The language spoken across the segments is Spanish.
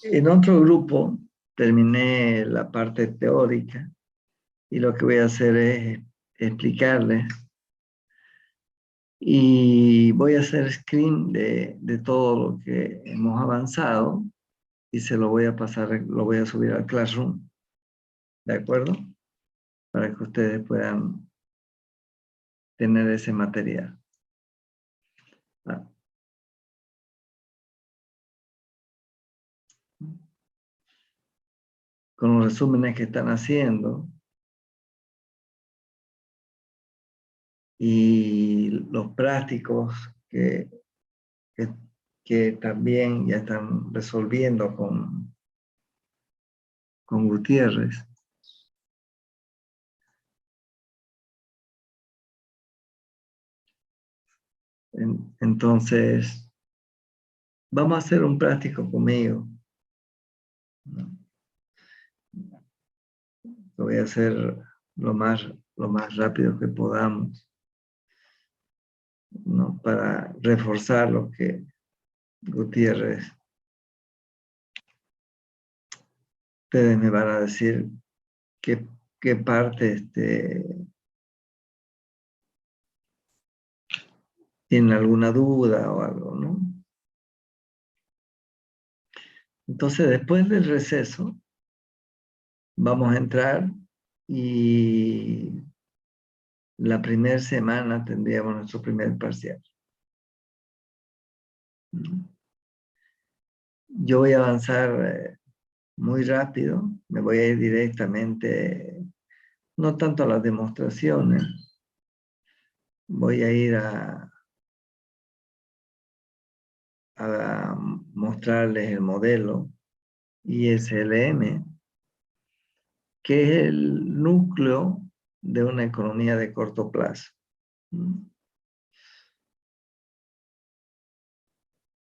En otro grupo terminé la parte teórica y lo que voy a hacer es explicarles y voy a hacer screen de todo lo que hemos avanzado y se lo voy a pasar, lo voy a subir al Classroom, ¿de acuerdo? Para que ustedes puedan tener ese material. Ah. Con los resúmenes que están haciendo y los prácticos que, que también ya están resolviendo con Gutiérrez. Entonces, vamos a hacer un práctico conmigo, ¿no? Lo voy a hacer lo más rápido que podamos, ¿no? Para reforzar lo que Gutiérrez, ustedes me van a decir qué parte tienen alguna duda o algo, ¿no? Entonces, después del receso, vamos a entrar y la primera semana tendríamos nuestro primer parcial. Yo voy a avanzar muy rápido, me voy a ir directamente, no tanto a las demostraciones, voy a ir a mostrarles el modelo ISLM, que es el núcleo de una economía de corto plazo.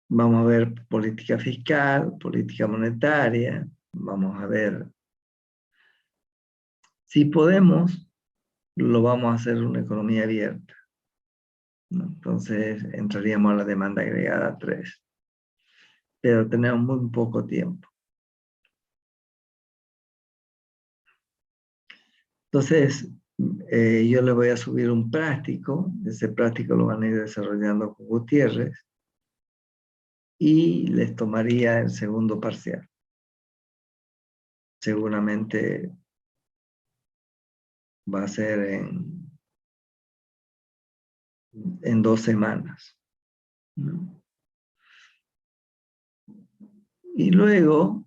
Vamos a ver política fiscal, política monetaria, vamos a ver si podemos, lo vamos a hacer una economía abierta, ¿no? Entonces entraríamos a la demanda agregada 3, pero tenemos muy poco tiempo. Entonces, yo le voy a subir un práctico, ese práctico lo van a ir desarrollando con Gutiérrez, y les tomaría el segundo parcial. Seguramente va a ser en 2 semanas, ¿no? Y luego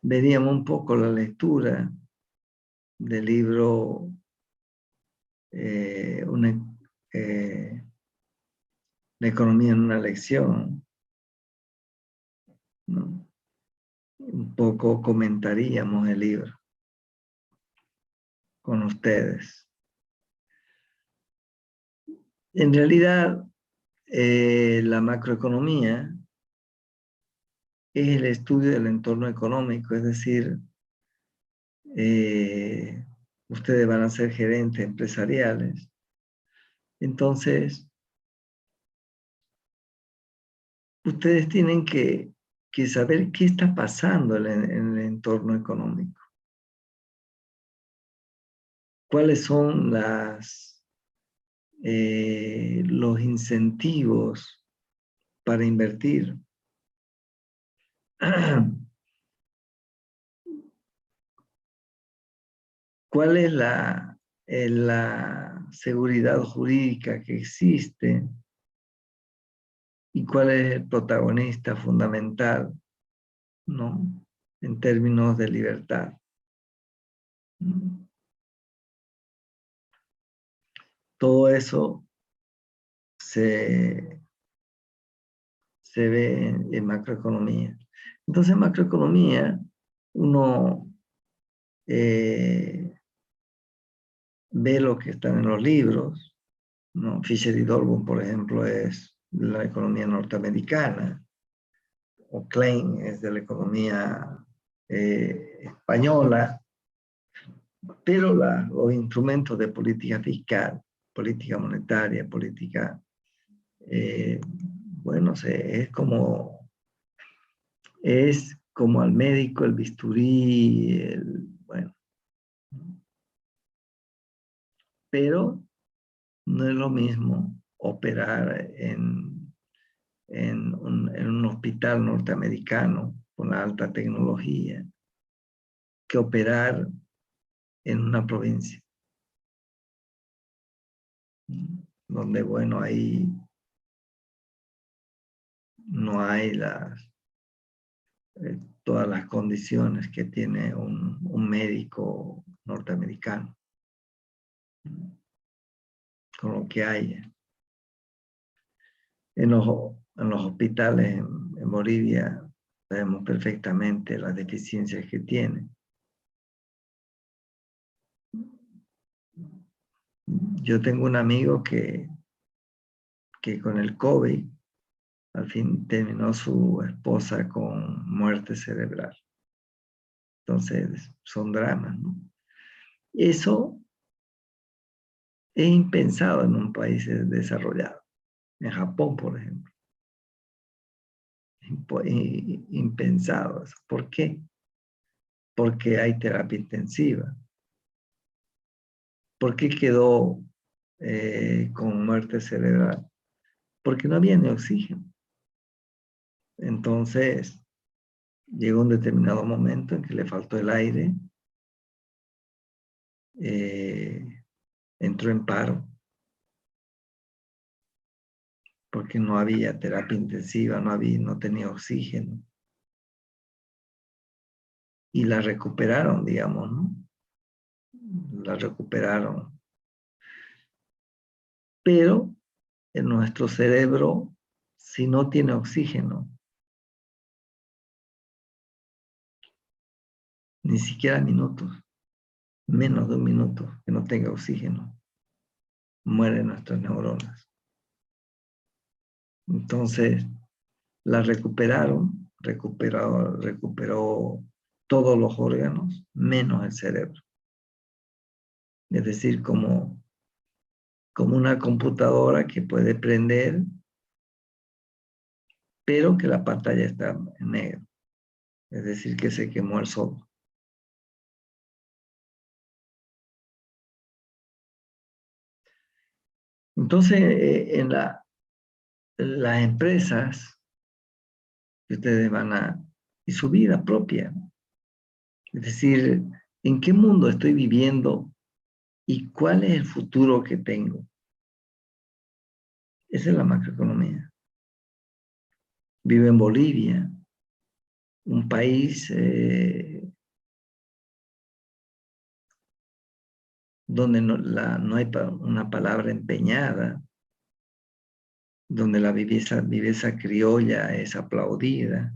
veríamos un poco la lectura del libro La economía en una lección, ¿no? Un poco comentaríamos el libro con ustedes. En realidad, la macroeconomía es el estudio del entorno económico, es decir, ustedes van a ser gerentes empresariales. Entonces, ustedes tienen que saber qué está pasando en el entorno económico. ¿Cuáles son los incentivos para invertir? ¿Cuál es la seguridad jurídica que existe? ¿Y cuál es el protagonista fundamental, ¿no? En términos de libertad. Todo eso se ve en macroeconomía. Entonces, en macroeconomía, uno ve lo que están en los libros, ¿no? Fisher y Dolban, por ejemplo, es la economía norteamericana, o Klein es de la economía española, pero los instrumentos de política fiscal, política monetaria, política bueno, es como al médico, el bisturí, bueno, pero no es lo mismo operar en un hospital norteamericano con la alta tecnología que operar en una provincia, donde, bueno, ahí no hay todas las condiciones que tiene un médico norteamericano, con lo que hay en los hospitales en Bolivia. Sabemos perfectamente las deficiencias que tiene. Yo tengo un amigo que con el COVID, al fin terminó su esposa con muerte cerebral. Entonces, son dramas, ¿no? Eso es impensado en un país desarrollado. En Japón, por ejemplo. Impensado. ¿Por qué? Porque hay terapia intensiva. ¿Por qué quedó con muerte cerebral? Porque no había ni oxígeno. Entonces, llegó un determinado momento en que le faltó el aire, entró en paro, porque no había terapia intensiva, no tenía oxígeno. Y la recuperaron, digamos, ¿no? La recuperaron. Pero en nuestro cerebro, si no tiene oxígeno, ni siquiera minutos, menos de un minuto que no tenga oxígeno, mueren nuestras neuronas. Entonces, la recuperó todos los órganos, menos el cerebro. Es decir, como una computadora que puede prender, pero que la pantalla está en negro. Es decir, que se quemó el software. Entonces, en las empresas que ustedes y su vida propia, es decir, ¿en qué mundo estoy viviendo y cuál es el futuro que tengo? Esa es la macroeconomía. Vivo en Bolivia, un país donde no hay una palabra empeñada, donde la viveza criolla es aplaudida,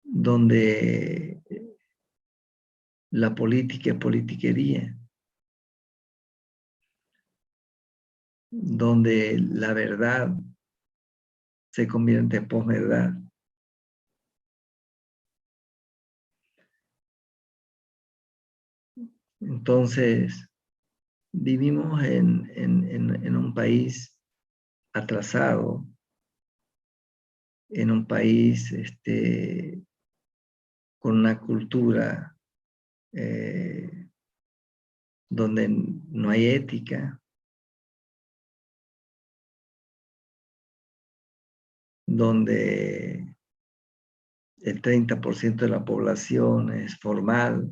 donde la política es politiquería, donde la verdad se convierte en posverdad. Entonces, vivimos en un país atrasado, en un país con una cultura donde no hay ética, donde el 30% de la población es formal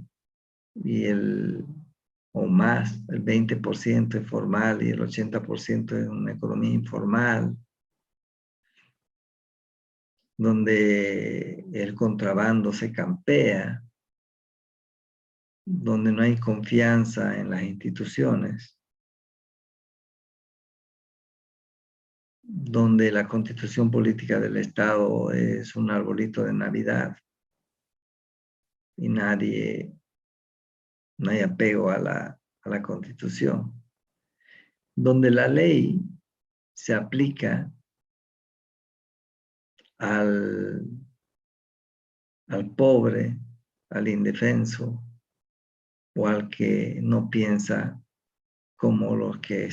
o más, el 20% es formal y el 80% es una economía informal, donde el contrabando se campea, donde no hay confianza en las instituciones, donde la constitución política del Estado es un arbolito de Navidad y no hay apego a la constitución, donde la ley se aplica al pobre, al indefenso o al que no piensa como los que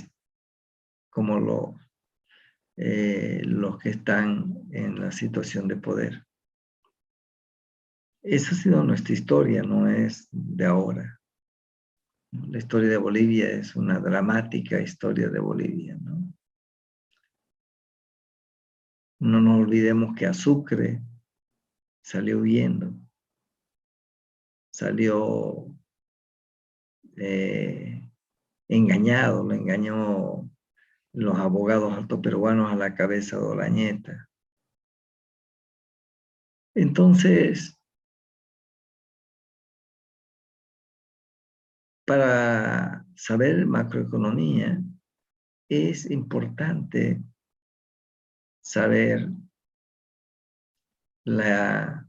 están en la situación de poder. Esa ha sido nuestra historia, no es de ahora. La historia de Bolivia es una dramática historia de Bolivia, ¿no? No nos olvidemos que a Sucre salió huyendo, salió engañado, lo engañó los abogados altoperuanos a la cabeza de Olañeta. Entonces, para saber macroeconomía, es importante saber la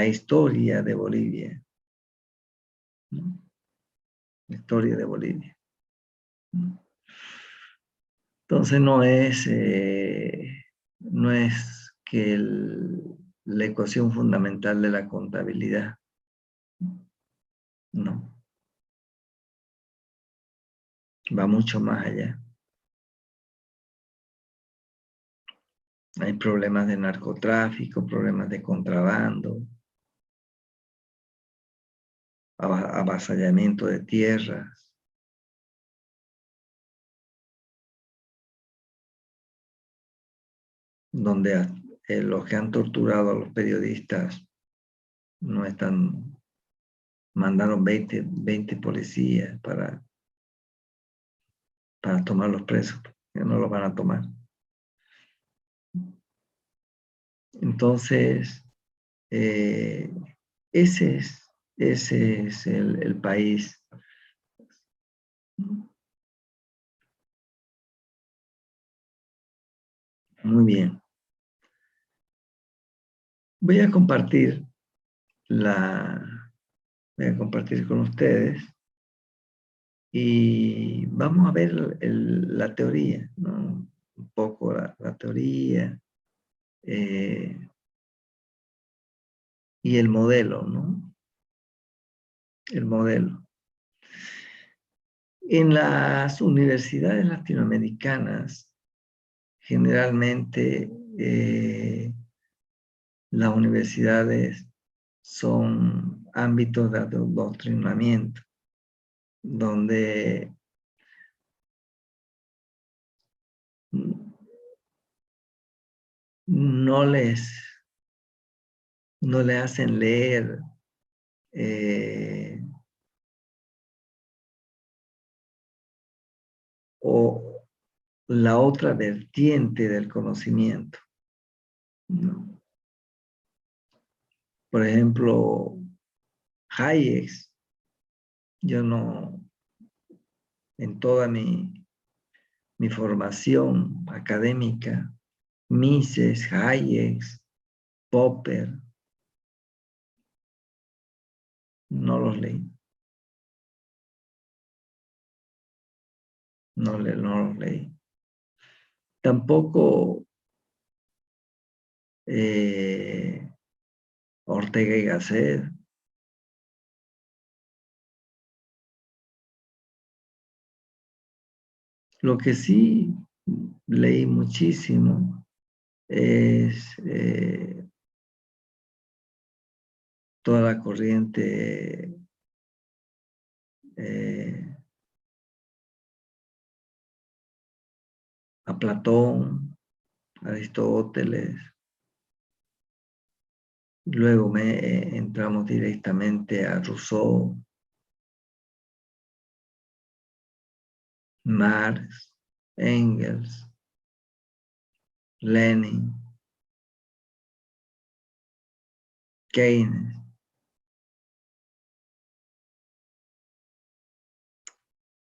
historia de Bolivia, ¿no? La historia de Bolivia, ¿no? Entonces no es que la ecuación fundamental de la contabilidad, no, va mucho más allá. Hay problemas de narcotráfico, problemas de contrabando, avasallamiento de tierras, donde los que han torturado a los periodistas no están, mandaron 20 policías para tomar los presos, que no los van a tomar. Entonces, ese es el país. Muy bien. Voy a compartir con ustedes y vamos a ver la teoría, ¿no? Un poco la teoría y el modelo, ¿no? El modelo. En las universidades latinoamericanas, generalmente las universidades son ámbitos de adoctrinamiento, donde no les hacen leer o la otra vertiente del conocimiento, ¿no? Por ejemplo, Hayek, yo no, en toda mi formación académica, Mises, Hayek, Popper, no los leí. No los leí. Tampoco Ortega y Gasset. Lo que sí leí muchísimo es toda la corriente a Platón, Aristóteles. Luego entramos directamente a Rousseau, Marx, Engels, Lenin, Keynes.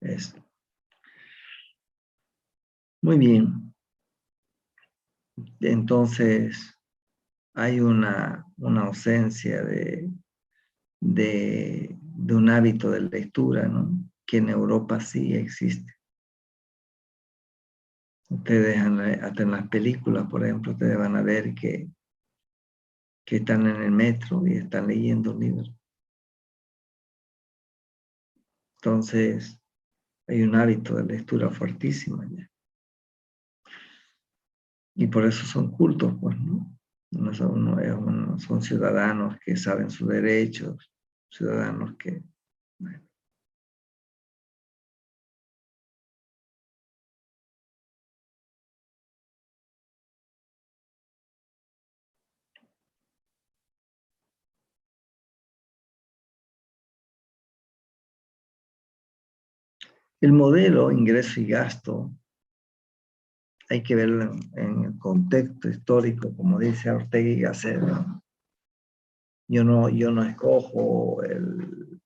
Eso. Muy bien. Entonces, hay una ausencia de un hábito de lectura, ¿no? Que en Europa sí existe. Ustedes, hasta en las películas, por ejemplo, ustedes van a ver que están en el metro y están leyendo libros. Entonces, hay un hábito de lectura fuertísimo ya. Y por eso son cultos, pues, ¿no? Son ciudadanos que saben sus derechos, ciudadanos que... Bueno. El modelo ingreso y gasto hay que verlo en el contexto histórico, como dice Ortega y Gasset, ¿no? Yo no escojo el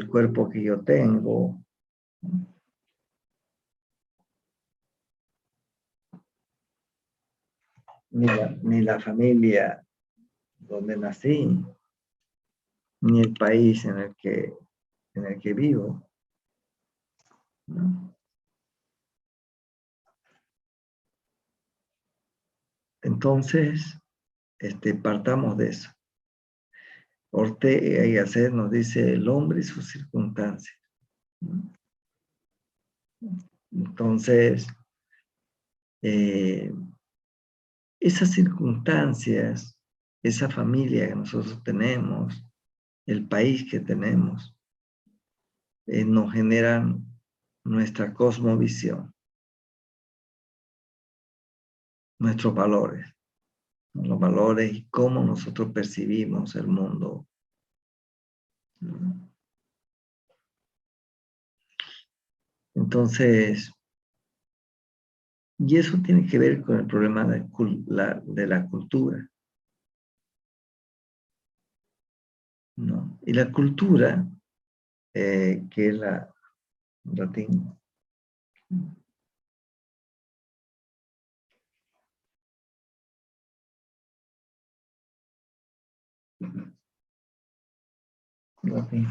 cuerpo que yo tengo, ni la familia donde nací, ni el país en el que vivo, ¿no? Entonces, partamos de eso. Ortega y Gasset nos dice el hombre y sus circunstancias, ¿no? Entonces, esas circunstancias, esa familia que nosotros tenemos, el país que tenemos, nos generan nuestra cosmovisión, nuestros valores, ¿no? Los valores y cómo nosotros percibimos el mundo, ¿no? Entonces, y eso tiene que ver con el problema de la cultura, ¿no? Y la cultura, que es latín, latín.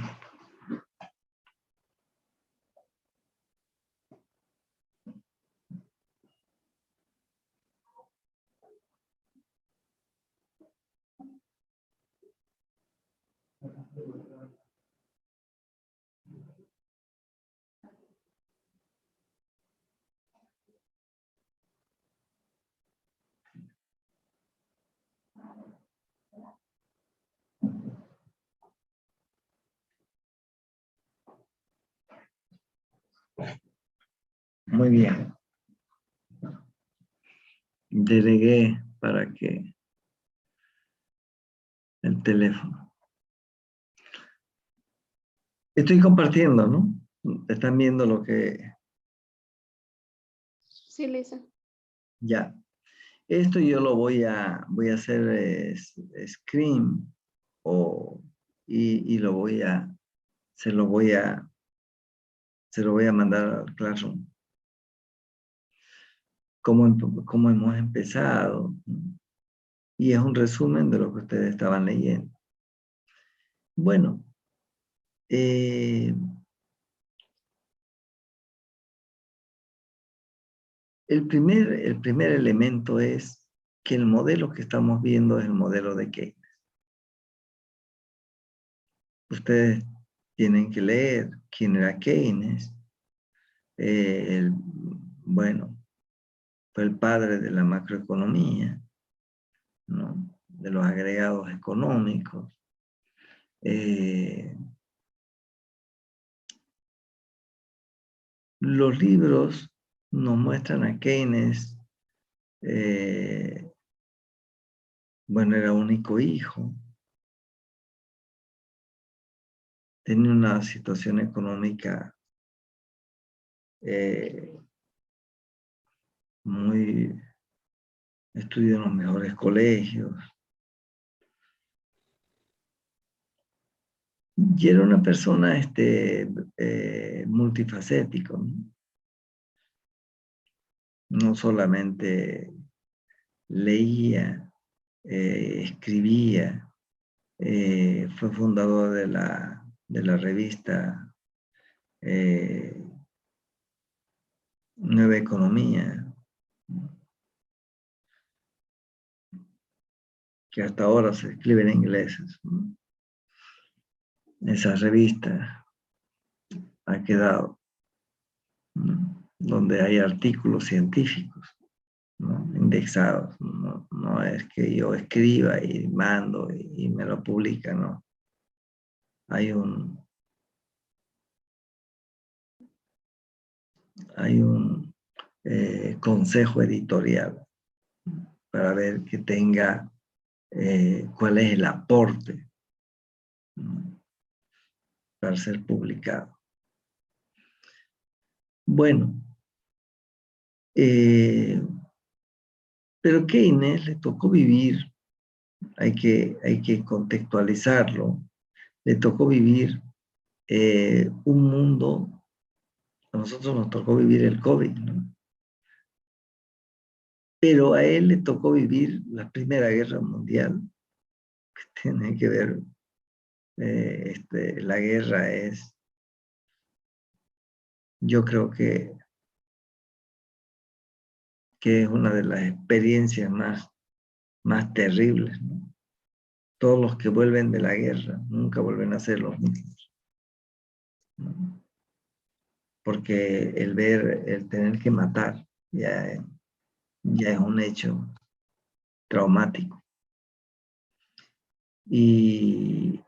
Muy bien. Delegué para que el teléfono. Estoy compartiendo, ¿no? Están viendo lo que... Sí, Lisa. Ya. Esto yo lo voy a hacer screen y se lo voy a, se lo voy a mandar al Classroom. Cómo hemos empezado, ¿no? Y es un resumen de lo que ustedes estaban leyendo. Bueno, el primer elemento es que el modelo que estamos viendo es el modelo de Keynes. Ustedes tienen que leer quién era Keynes. Bueno, fue el padre de la macroeconomía, ¿no? De los agregados económicos. Los libros nos muestran a Keynes, bueno, era único hijo, tenía una situación económica muy... estudió en los mejores colegios. Y era una persona multifacético, ¿no? No solamente leía, escribía, fue fundador de la revista Nueva Economía, ¿no? Que hasta ahora se escribe en inglés, ¿no? esa revista ha quedado, ¿no? Donde hay artículos científicos, ¿no? Indexados. No, no es que yo escriba y mando y me lo publica, no. Hay un consejo editorial para ver que tenga cuál es el aporte, ¿no? Para ser publicado. Bueno, pero Keynes le tocó vivir, hay que contextualizarlo, le tocó vivir un mundo, a nosotros nos tocó vivir el COVID, ¿no? Pero a él le tocó vivir la Primera Guerra Mundial, que tiene que ver, la guerra es, yo creo que es una de las experiencias más terribles, ¿no? Todos los que vuelven de la guerra nunca vuelven a ser los mismos, ¿no? Porque el tener que matar, ya es un hecho traumático. Y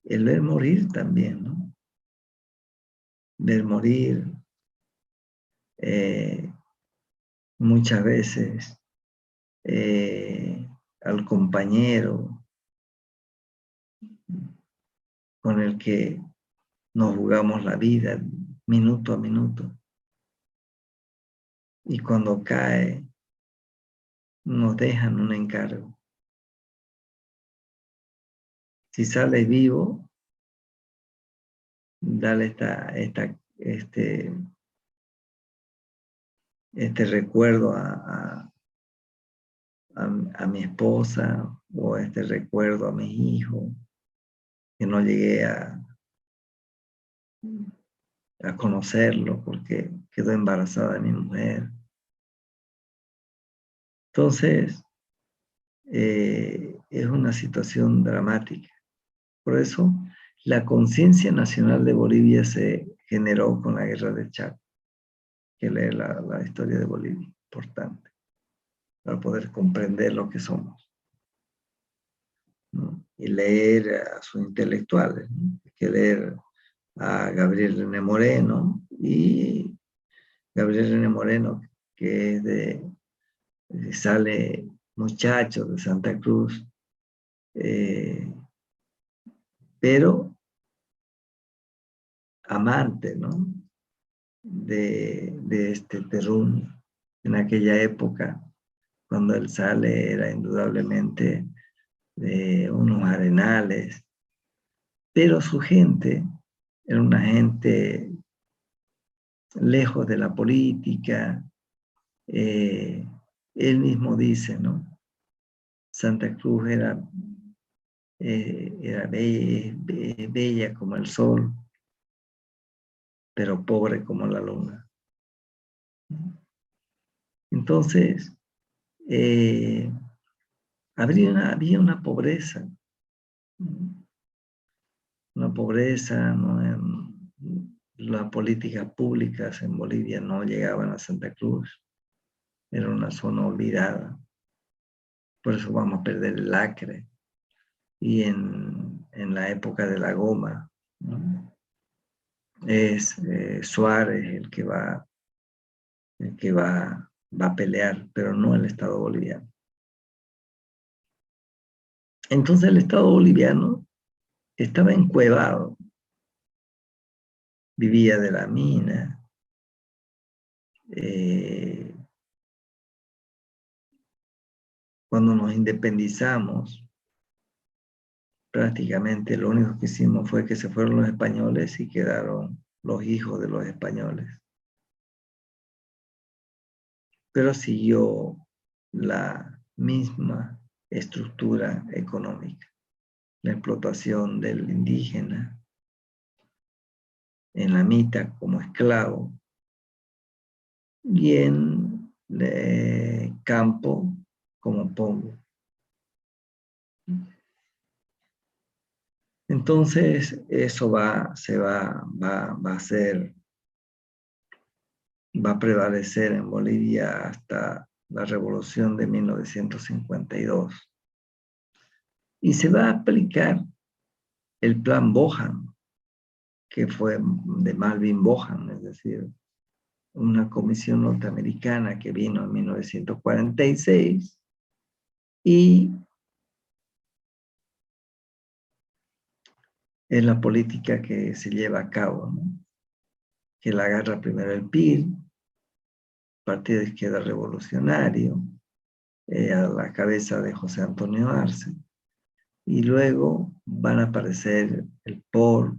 el ver morir también, ¿no? Ver morir muchas veces al compañero con el que nos jugamos la vida minuto a minuto. Y cuando cae, nos dejan un encargo. Si sale vivo, dale este recuerdo a mi esposa o este recuerdo a mis hijos, que no llegué a conocerlo porque quedó embarazada de mi mujer. Entonces, es una situación dramática. Por eso, la conciencia nacional de Bolivia se generó con la guerra del Chaco, que leer la historia de Bolivia, importante, para poder comprender lo que somos, ¿no? Y leer a sus intelectuales, ¿no? Hay que leer a Gabriel René Moreno, y Gabriel René Moreno, que sale muchacho de Santa Cruz, pero amante, ¿no? de este terrún. En aquella época, cuando él sale, era indudablemente de unos arenales, pero su gente era una gente lejos de la política. Él mismo dice, ¿no? Santa Cruz era bella como el sol, pero pobre como la luna. Entonces, había una pobreza, ¿no? Las políticas públicas en Bolivia no llegaban a Santa Cruz, era una zona olvidada, por eso vamos a perder el Acre. Y en la época de la goma, ¿no? Es Suárez el que va a pelear, pero no el Estado boliviano. Entonces el Estado boliviano estaba encuevado, vivía de la mina, cuando nos independizamos, prácticamente lo único que hicimos fue que se fueron los españoles y quedaron los hijos de los españoles. Pero siguió la misma estructura económica, la explotación del indígena en la mitad como esclavo y en campo como pongo. Entonces, eso va a prevalecer en Bolivia hasta la revolución de 1952. Y se va a aplicar el plan Bohan, que fue de Malvin Bohan, es decir, una comisión norteamericana que vino en 1946 y es la política que se lleva a cabo, ¿no? Que la agarra primero el PIR, Partido de Izquierda Revolucionario, a la cabeza de José Antonio Arce, y luego van a aparecer el POR,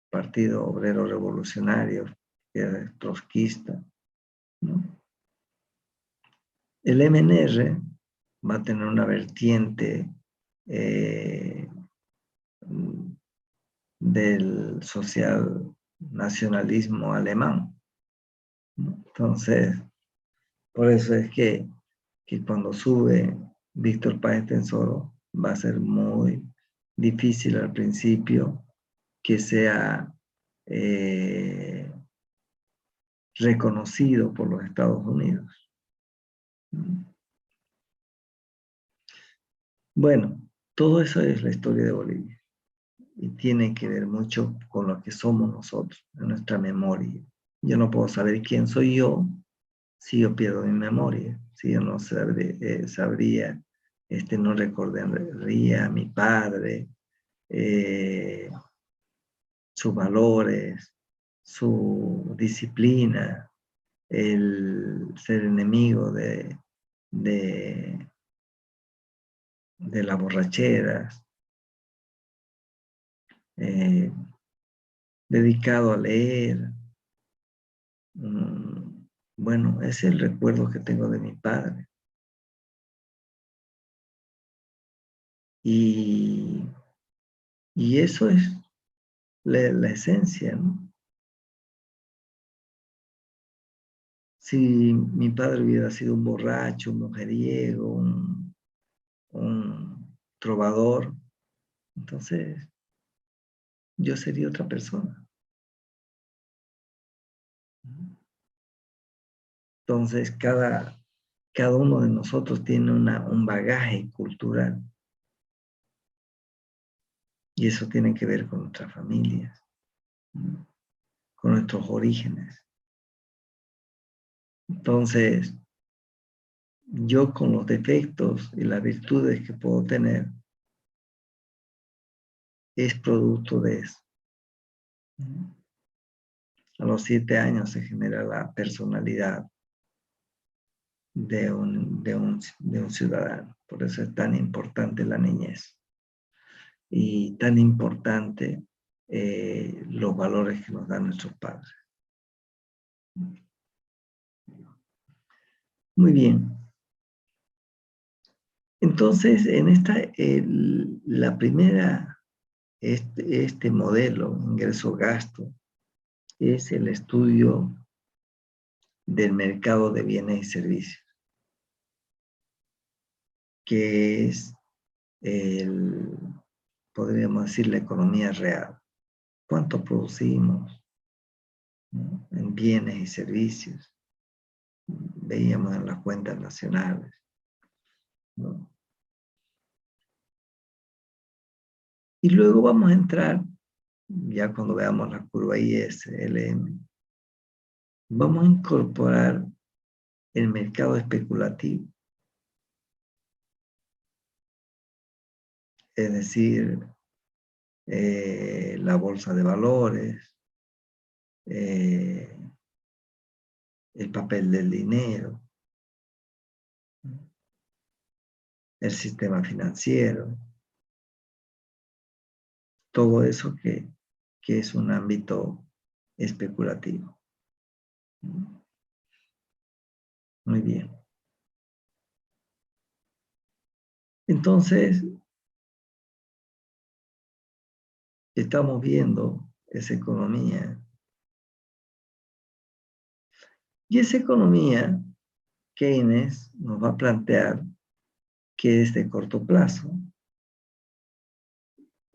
Partido Obrero Revolucionario, que era trotskista, ¿no? El MNR va a tener una vertiente del social nacionalismo alemán, ¿no? Entonces, por eso es que cuando sube Víctor Páez Tensoro va a ser muy difícil al principio que sea reconocido por los Estados Unidos. Bueno, todo eso es la historia de Bolivia y tiene que ver mucho con lo que somos nosotros, en nuestra memoria. Yo no puedo saber quién soy yo si yo pierdo mi memoria, si yo no sabría, no recordaría a mi padre, sus valores, su disciplina, el ser enemigo de las borracheras, dedicado a leer. Bueno, es el recuerdo que tengo de mi padre. Y eso es la esencia, ¿no? Si mi padre hubiera sido un borracho, un mujeriego, un trovador, entonces yo sería otra persona. Entonces cada uno de nosotros tiene un bagaje cultural y eso tiene que ver con nuestras familias, ¿no? Con nuestros orígenes. Entonces, yo con los defectos y las virtudes que puedo tener, es producto de eso. A los 7 años se genera la personalidad de un ciudadano. Por eso es tan importante la niñez y tan importante los valores que nos dan nuestros padres. Muy bien. Entonces, en la primera, este modelo, ingreso-gasto, es el estudio del mercado de bienes y servicios, que es, podríamos decir, la economía real. ¿Cuánto producimos, ¿no? En bienes y servicios? Veíamos en las cuentas nacionales, ¿no? Y luego vamos a entrar, ya cuando veamos la curva IS-LM, vamos a incorporar el mercado especulativo, es decir, la bolsa de valores, el papel del dinero, el sistema financiero, todo eso que es un ámbito especulativo. Muy bien. Entonces, estamos viendo esa economía. Y esa economía, Keynes nos va a plantear que es de corto plazo.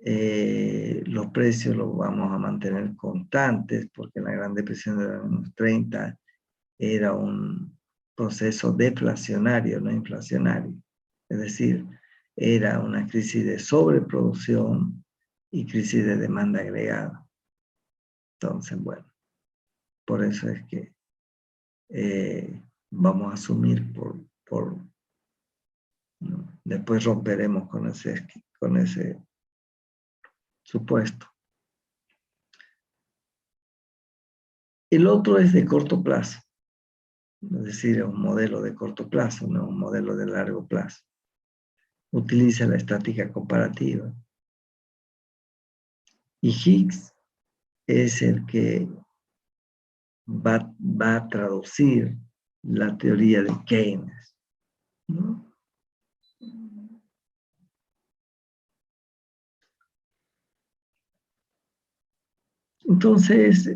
Los precios los vamos a mantener constantes porque la Gran Depresión de los años 30 era un proceso deflacionario, no inflacionario. Es decir, era una crisis de sobreproducción y crisis de demanda agregada. Entonces, bueno, por eso es que vamos a asumir ¿no? Después romperemos con ese supuesto. El otro es de corto plazo, es decir, es un modelo de corto plazo, no un modelo de largo plazo. Utiliza la estática comparativa. Y Higgs es el que va a traducir la teoría de Keynes, ¿no? Entonces,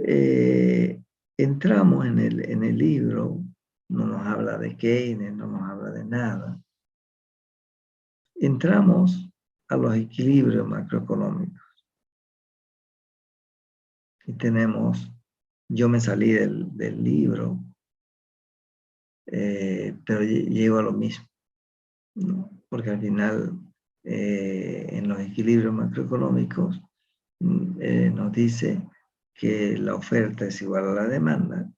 entramos en el libro, no nos habla de Keynes, no nos habla de nada. Entramos a los equilibrios macroeconómicos. Y tenemos, yo me salí del libro, pero llego a lo mismo, ¿no? Porque al final, en los equilibrios macroeconómicos, nos dice que la oferta es igual a la demanda,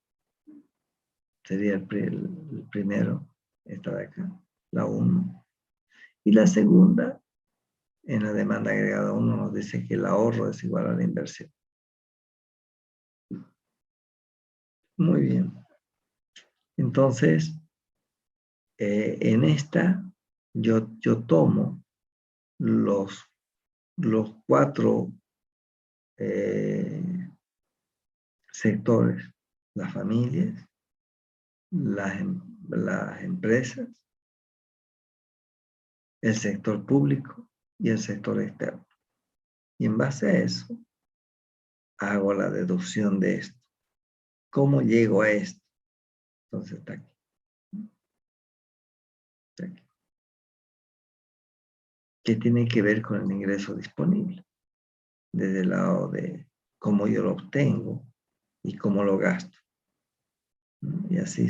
sería el primero, esta de acá, la 1. Y la segunda, en la demanda agregada 1, nos dice que el ahorro es igual a la inversión. Muy bien. Entonces, en esta, yo tomo los 4 sectores, las familias, las empresas, el sector público y el sector externo. Y en base a eso, hago la deducción de esto. ¿Cómo llego a esto? Entonces está aquí. Está aquí. ¿Qué tiene que ver con el ingreso disponible? Desde el lado de cómo yo lo obtengo y cómo lo gasto. ¿No? Y así,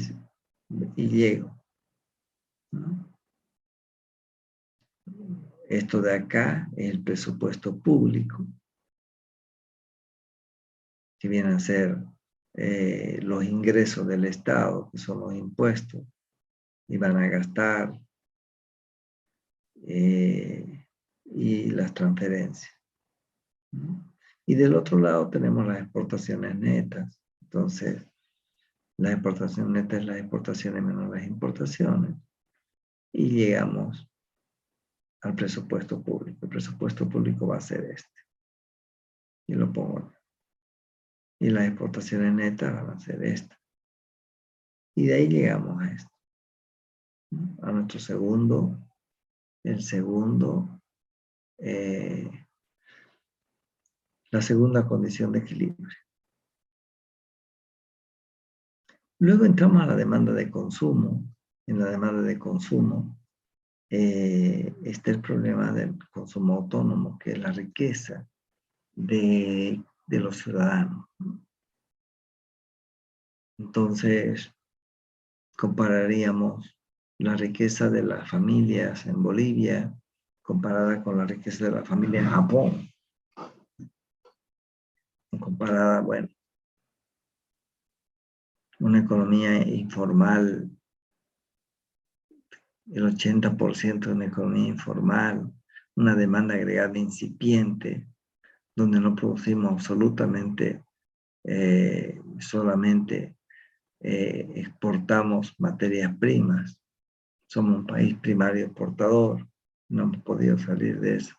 y llego. ¿No? Esto de acá es el presupuesto público, que vienen a ser los ingresos del Estado, que son los impuestos, y van a gastar, y las transferencias, ¿no? Y del otro lado tenemos las exportaciones netas. Entonces, las exportaciones netas es las exportaciones menos las importaciones. Y llegamos al presupuesto público. El presupuesto público va a ser este. Y lo pongo aquí. Y las exportaciones netas van a ser estas. Y de ahí llegamos a esto, ¿no? A nuestro segundo, la segunda condición de equilibrio. Luego entramos a la demanda de consumo. En la demanda de consumo está el problema del consumo autónomo, que es la riqueza de los ciudadanos. Entonces, compararíamos la riqueza de las familias en Bolivia comparada con la riqueza de la familia en Japón. Comparada, bueno, una economía informal, el 80% de una economía informal, una demanda agregada incipiente, donde no producimos absolutamente, solamente exportamos materias primas. Somos un país primario exportador, no hemos podido salir de eso.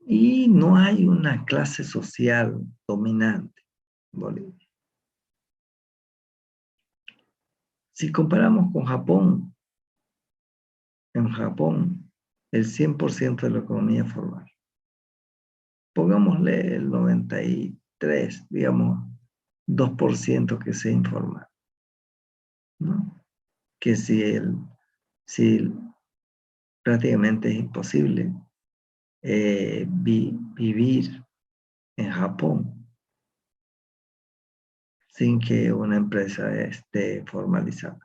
Y no hay una clase social dominante en Bolivia. Si comparamos con Japón, en Japón el 100% de la economía formal. Pongámosle el 93, digamos, 2% que sea informal, ¿no? Que si prácticamente es imposible vivir en Japón sin que una empresa esté formalizada.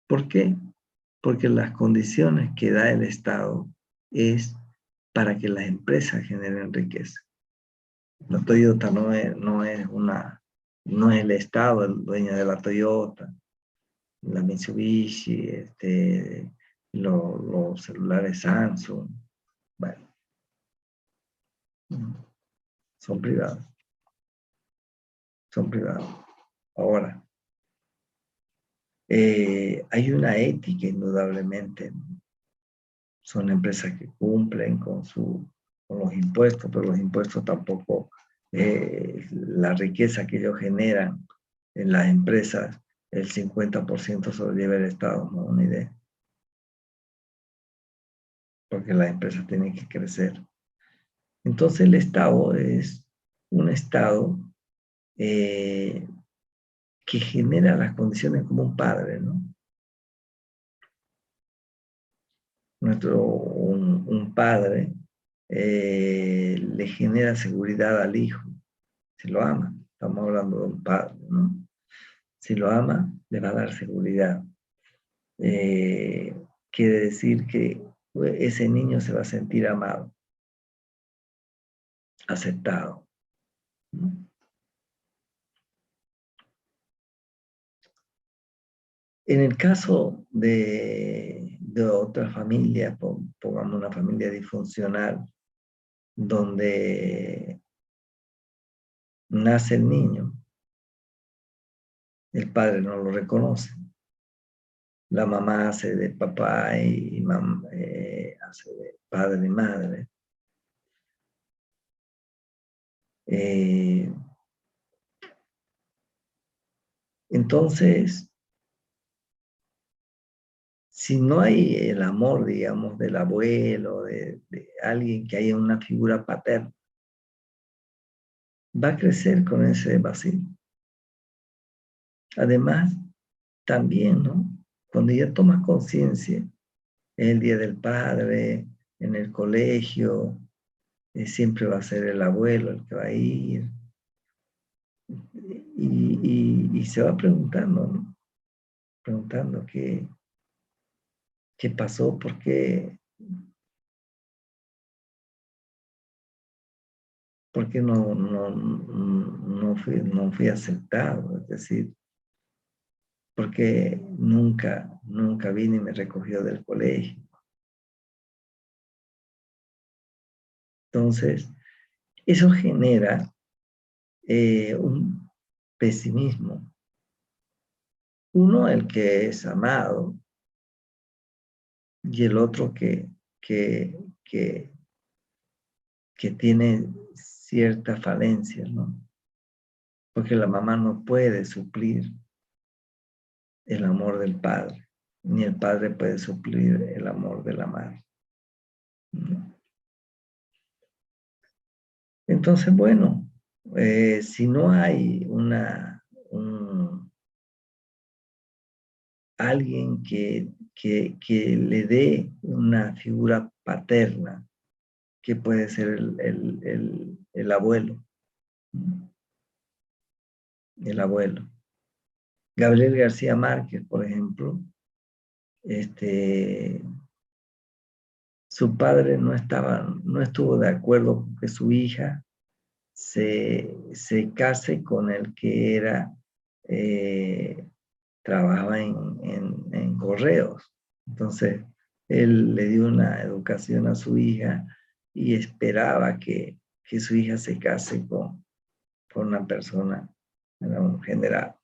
¿Por qué? Porque las condiciones que da el Estado es para que las empresas generen riqueza. La Toyota no es el Estado el dueño de la Toyota, la Mitsubishi, los celulares Samsung, bueno, son privados, son privados. Ahora, hay una ética indudablemente, ¿no? Son empresas que cumplen con los impuestos, pero los impuestos tampoco, la riqueza que ellos generan en las empresas, el 50% se lo lleva el Estado, no una idea. Porque las empresas tienen que crecer. Entonces el Estado es un Estado que genera las condiciones como un padre, ¿no? Un padre le genera seguridad al hijo, si lo ama. Estamos hablando de un padre, ¿no? Si lo ama, le va a dar seguridad. Quiere decir que ese niño se va a sentir amado, aceptado, ¿no? En el caso de otra familia, pongamos una familia disfuncional, donde nace el niño, el padre no lo reconoce, la mamá hace de papá y hace de padre y madre. Entonces, si no hay el amor, digamos, del abuelo, de alguien que haya una figura paterna, va a crecer con ese vacío. Además, también, ¿no? Cuando ya tomas conciencia, el Día del Padre, en el colegio, siempre va a ser el abuelo el que va a ir. Y se va preguntando, ¿no? Preguntando qué pasó, por qué no fui aceptado. Es decir, porque nunca vine y me recogió del colegio. Entonces, eso genera un pesimismo. Uno, el que es amado, y el otro que, que, que tiene cierta falencia, ¿no? Porque la mamá no puede suplir el amor del padre, ni el padre puede suplir el amor de la madre, ¿no? Entonces, bueno, si no hay alguien que le dé una figura paterna, que puede ser el abuelo, ¿no? El abuelo. Gabriel García Márquez, por ejemplo, su padre no estuvo de acuerdo con que su hija se case con el que trabajaba en correos. Entonces, él le dio una educación a su hija y esperaba que su hija se case con una persona, era un general.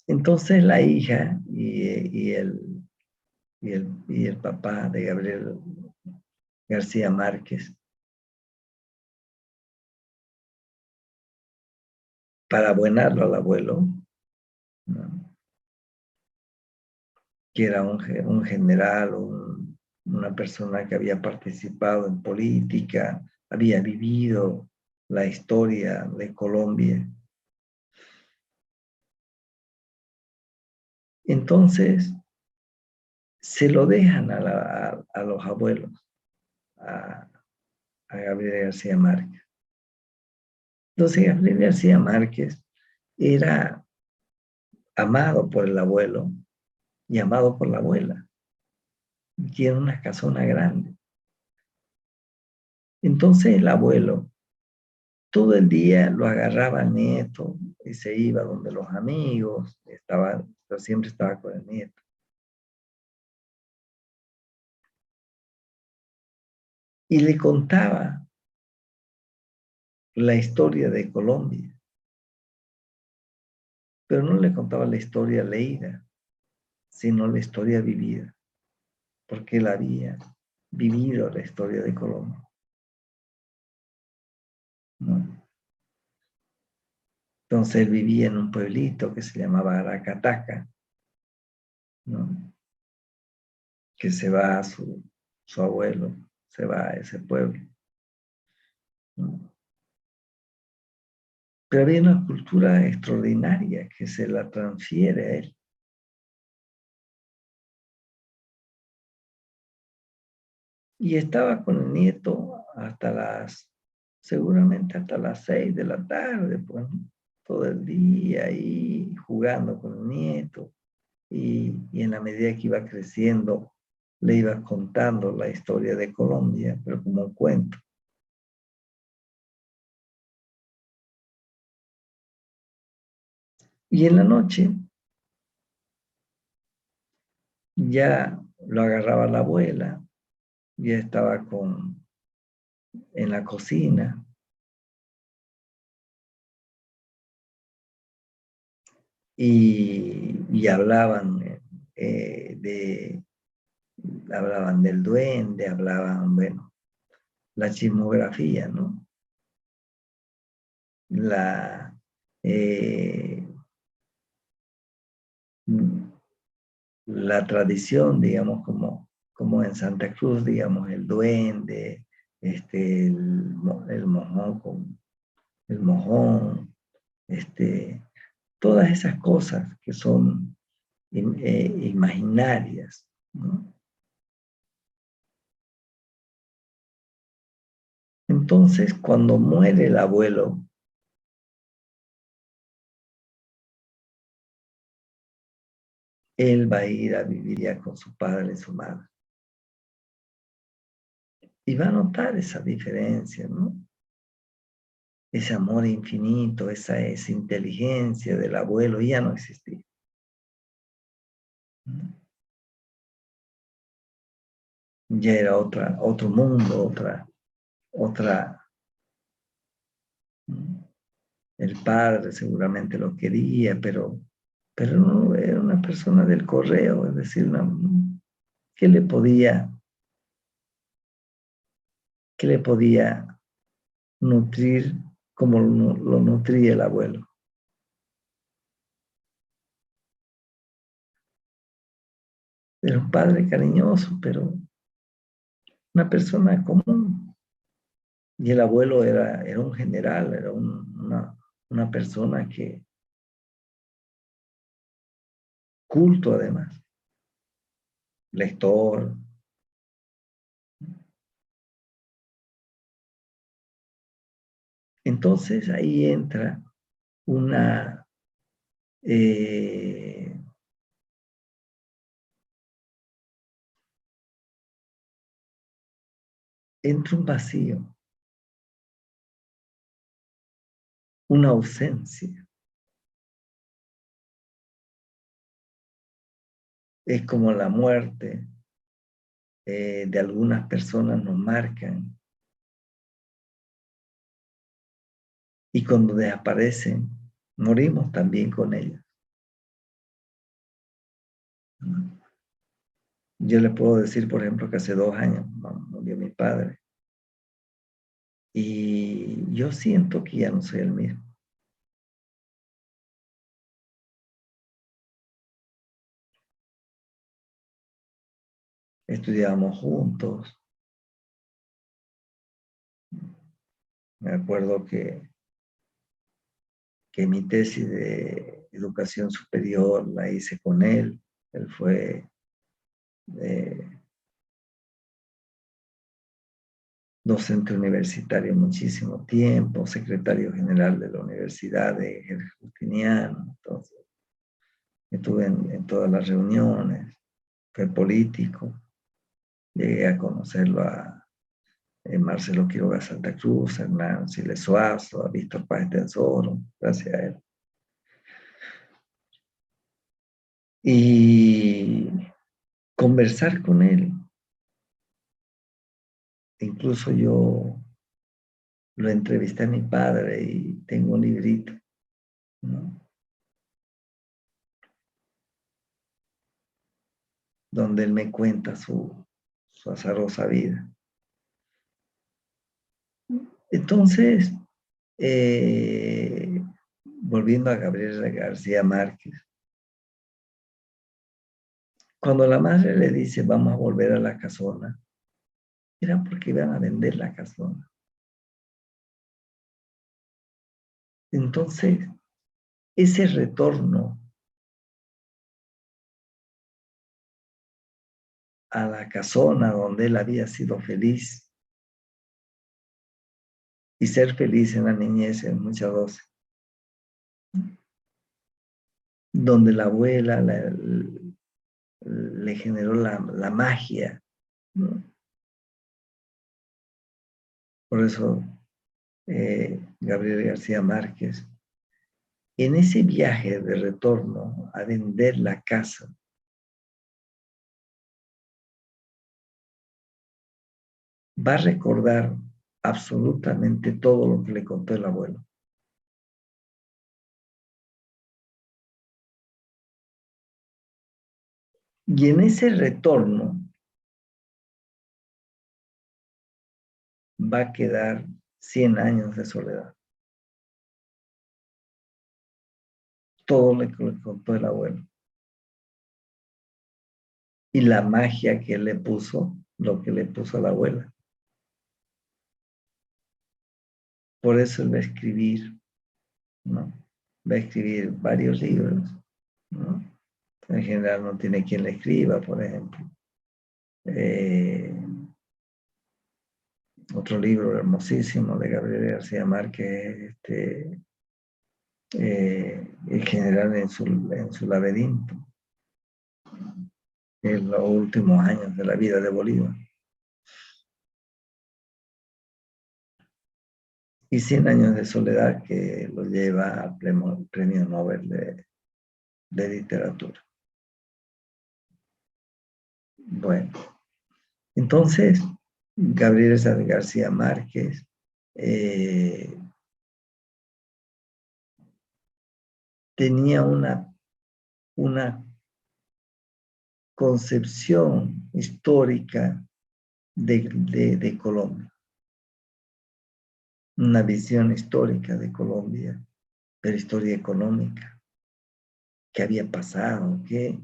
Entonces la hija y el papá de Gabriel García Márquez, para abuenarlo al abuelo, ¿no? Que era un general, una persona que había participado en política, había vivido la historia de Colombia. Entonces, se lo dejan a los abuelos, a, a Gabriel García Márquez. Entonces, Gabriel García Márquez era amado por el abuelo y amado por la abuela. Y tiene una casona grande. Entonces, el abuelo todo el día lo agarraba al nieto y se iba donde los amigos, siempre estaba con el nieto. Y le contaba la historia de Colombia, pero no le contaba la historia leída, sino la historia vivida, porque él había vivido la historia de Colombia, ¿no? Entonces él vivía en un pueblito que se llamaba Aracataca, ¿no? Que se va a su abuelo, se va a ese pueblo, ¿no? Pero había una cultura extraordinaria que se la transfiere a él. Y estaba con el nieto seguramente hasta las 6 de la tarde, pues, ¿no? Todo el día ahí jugando con el nieto. Y en la medida que iba creciendo, le iba contando la historia de Colombia, pero como un cuento. Y en la noche ya lo agarraba la abuela, ya estaba en la cocina y eh, hablaban del duende, hablaban, bueno, la chismografía, ¿no? La, eh, la tradición, digamos, como en Santa Cruz, digamos, el duende, el mojón el mojón, todas esas cosas que son imaginarias, ¿no? Entonces, cuando muere el abuelo, él va a ir a vivir ya con su padre y su madre. Y va a notar esa diferencia, ¿no? Ese amor infinito, esa inteligencia del abuelo ya no existía, ¿no? Ya era otro mundo, otra, ¿no? El padre seguramente lo quería, pero no era una persona del correo, es decir, ¿qué le podía, qué le podía nutrir como lo nutría el abuelo? Era un padre cariñoso, pero una persona común. Y el abuelo era un general, era una persona culto además, lector. Entonces ahí una, eh, entra un vacío, una ausencia. Es como la muerte de algunas personas nos marcan y cuando desaparecen, morimos también con ellas, ¿no? Yo le puedo decir, por ejemplo, que hace 2 años murió mi padre y yo siento que ya no soy el mismo. Estudiábamos juntos. Me acuerdo que mi tesis educación superior la hice con él. Él fue docente universitario muchísimo tiempo, secretario general de la Universidad de Justiniano. Entonces, estuve en todas las reuniones, fue político. Llegué a conocerlo a Marcelo Quiroga Santa Cruz, a Hernán Siles Suazo, a Víctor Páez Tensoro, gracias a él. Y conversar con él. Incluso yo lo entrevisté a mi padre y tengo un librito, ¿no? Donde él me cuenta su azarosa vida. Entonces, volviendo a Gabriel García Márquez, cuando la madre le dice vamos a volver a la casona, era porque iban a vender la casona. Entonces, ese retorno a la casona donde él había sido feliz, y ser feliz en la niñez es muchas dosis, donde la abuela le generó la magia, ¿no? Por eso Gabriel García Márquez, en ese viaje de retorno a vender la casa, va a recordar absolutamente todo lo que le contó el abuelo. Y en ese retorno va a quedar 100 años de soledad. Todo lo que le contó el abuelo. Y la magia que le puso, lo que le puso a la abuela. Por eso él va a escribir, ¿no? Va a escribir varios libros, ¿no? En general no tiene quien le escriba, por ejemplo. Otro libro hermosísimo de Gabriel García Márquez, El general en su laberinto, en los últimos años de la vida de Bolívar. Y 100 años de soledad, que lo lleva al premio Nobel de literatura. Bueno, entonces, Gabriel García Márquez tenía una concepción histórica de Colombia, una visión histórica de Colombia, pero historia económica, qué había pasado, qué.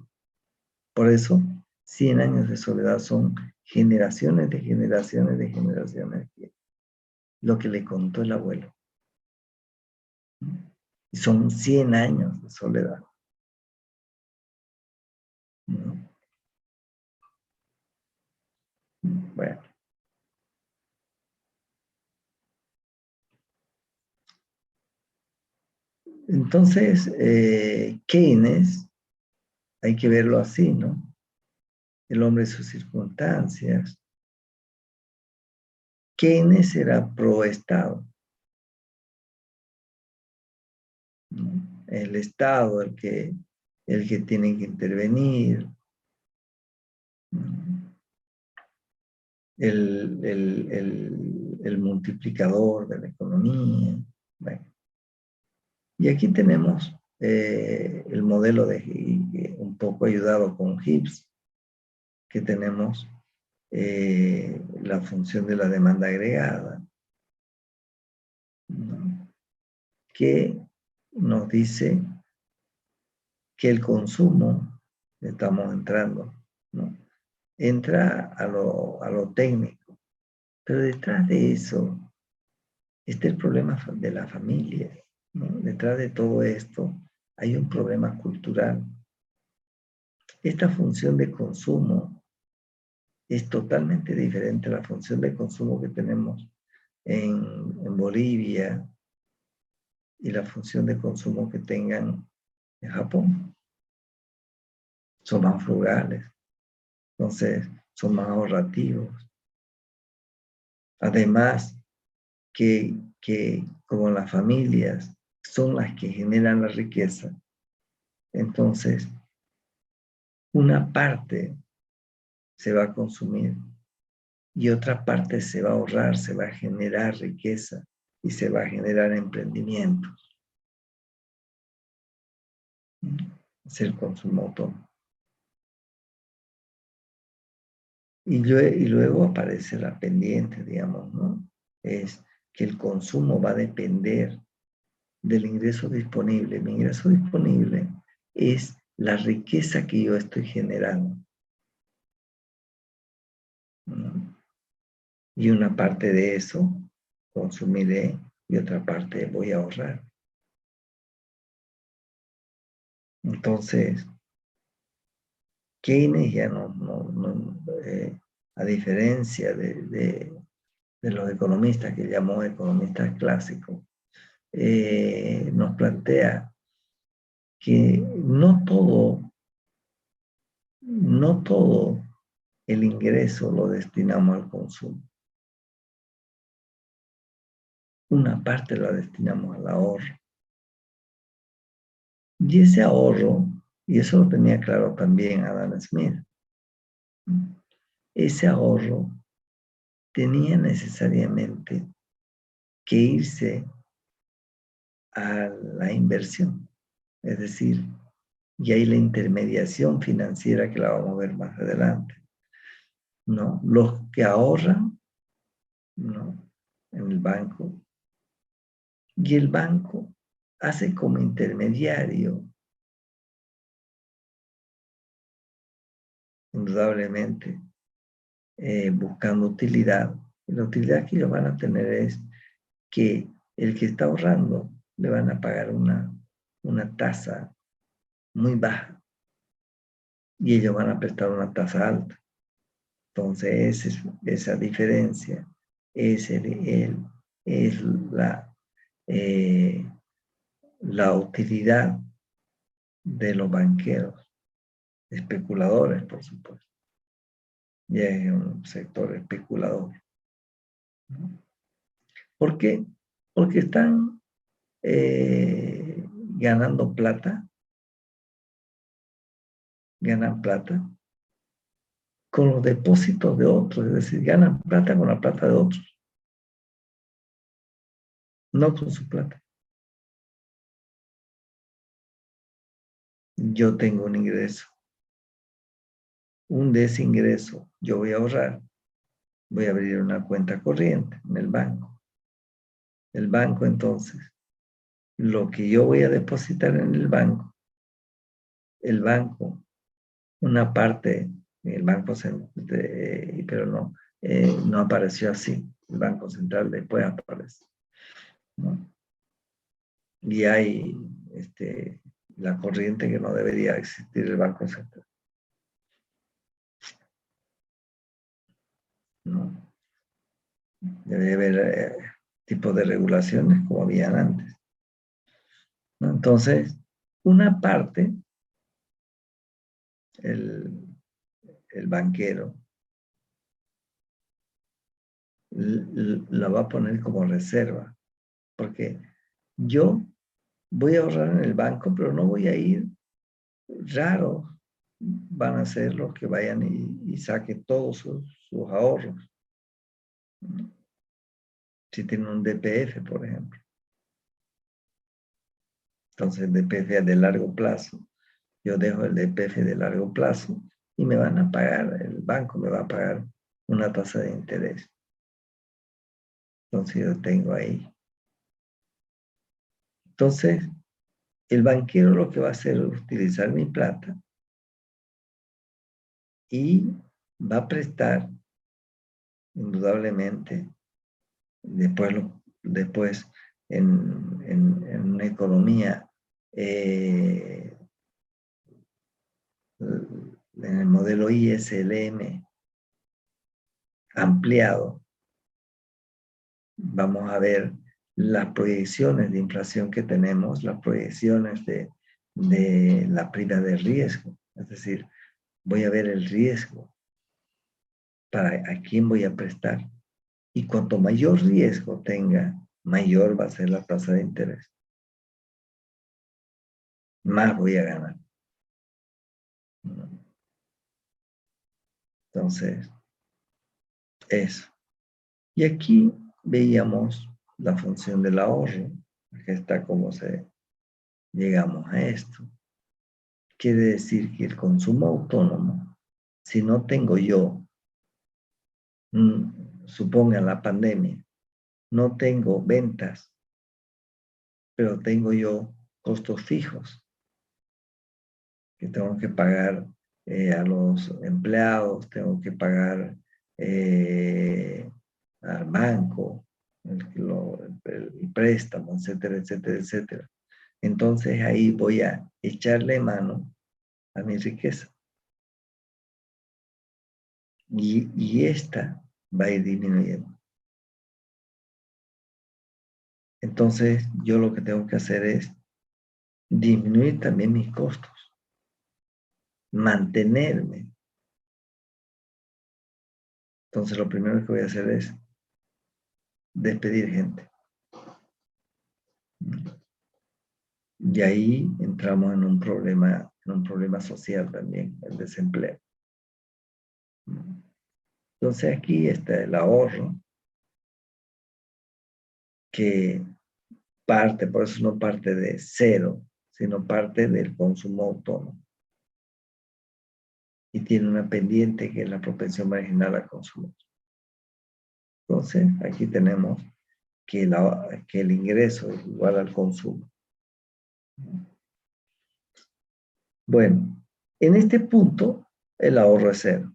Por eso, 100 años de soledad son generaciones de generaciones de generaciones, lo que le contó el abuelo. Y son 100 años de soledad. Bueno. Entonces, Keynes, hay que verlo así, ¿no? El hombre y sus circunstancias. Keynes era pro Estado, ¿no? El Estado, el que tiene que intervenir, ¿no? El multiplicador de la economía. Bueno. Y aquí tenemos el modelo un poco ayudado con Gibbs, que tenemos la función de la demanda agregada, ¿no? Que nos dice que el consumo, estamos entrando, ¿no? Entra a lo técnico, pero detrás de eso está el problema de la familia, ¿no? Detrás de todo esto hay un problema cultural. Esta función de consumo es totalmente diferente a la función de consumo que tenemos en Bolivia y la función de consumo que tengan en Japón. Son más frugales, entonces son más ahorrativos. Además, que como las familias son las que generan la riqueza, entonces una parte se va a consumir y otra parte se va a ahorrar, se va a generar riqueza y se va a generar emprendimientos. Es el consumo autónomo. Y luego aparece la pendiente, digamos, ¿no? Es que el consumo va a depender del ingreso disponible. Mi ingreso disponible es la riqueza que yo estoy generando, ¿no? Y una parte de eso consumiré y otra parte voy a ahorrar. Entonces, Keynes ya a diferencia de los economistas que llamó economistas clásicos, nos plantea que no todo el ingreso lo destinamos al consumo. Una parte la destinamos al ahorro. Y ese ahorro, y eso lo tenía claro también Adam Smith, ese ahorro tenía necesariamente que irse a la inversión. Es decir, y hay la intermediación financiera que la vamos a ver más adelante. ¿No? Los que ahorran, ¿no? En el banco, y el banco hace como intermediario, indudablemente, buscando utilidad. Y la utilidad que ellos van a tener es que el que está ahorrando le van a pagar una tasa muy baja y ellos van a prestar una tasa alta. Entonces, esa diferencia es, es la utilidad de los banqueros, especuladores, por supuesto. Y es un sector especulador, ¿no? ¿Por qué? Porque están ganando plata, ganan plata con los depósitos de otros, es decir, ganan plata con la plata de otros, no con su plata. Yo tengo un ingreso, de ese ingreso yo voy a ahorrar, voy a abrir una cuenta corriente en el banco. El banco entonces, lo que yo voy a depositar en el banco, una parte, el banco, pero no apareció así, el Banco Central después aparece, ¿no? Y hay la corriente que no debería existir el Banco Central, ¿no? Debe haber tipos de regulaciones como habían antes, ¿no? Entonces, una parte, el banquero, la va a poner como reserva, porque yo voy a ahorrar en el banco, pero no voy a ir raros. Van a ser los que vayan y saquen todos sus ahorros. Si tienen un DPF, por ejemplo. Entonces, el DPF es de largo plazo. Yo dejo el DPF de largo plazo y me van a pagar, el banco me va a pagar una tasa de interés. Entonces, yo tengo ahí. Entonces, el banquero lo que va a hacer es utilizar mi plata y va a prestar, indudablemente, después en una economía en el modelo ISLM ampliado, vamos a ver las proyecciones de inflación que tenemos, las proyecciones de la prima de riesgo. Es decir, voy a ver el riesgo para a quién voy a prestar. Y cuanto mayor riesgo tenga, mayor va a ser la tasa de interés. Más voy a ganar. Entonces, eso. Y aquí veíamos la función del ahorro. Aquí está cómo llegamos a esto. Quiere decir que el consumo autónomo, si no tengo yo, suponga la pandemia, no tengo ventas, pero tengo yo costos fijos que tengo que pagar a los empleados, tengo que pagar al banco, el préstamo, etcétera, etcétera, etcétera. Entonces ahí voy a echarle mano a mi riqueza. Y esta va a ir disminuyendo. Entonces yo lo que tengo que hacer es disminuir también mis costos, mantenerme. Entonces lo primero que voy a hacer es despedir gente. Y ahí entramos en un problema social también, el desempleo. Entonces aquí está el ahorro, que parte, por eso no parte de cero, sino parte del consumo autónomo. Y tiene una pendiente que es la propensión marginal al consumo. Entonces aquí tenemos que el ingreso es igual al consumo. Bueno, en este punto el ahorro es cero.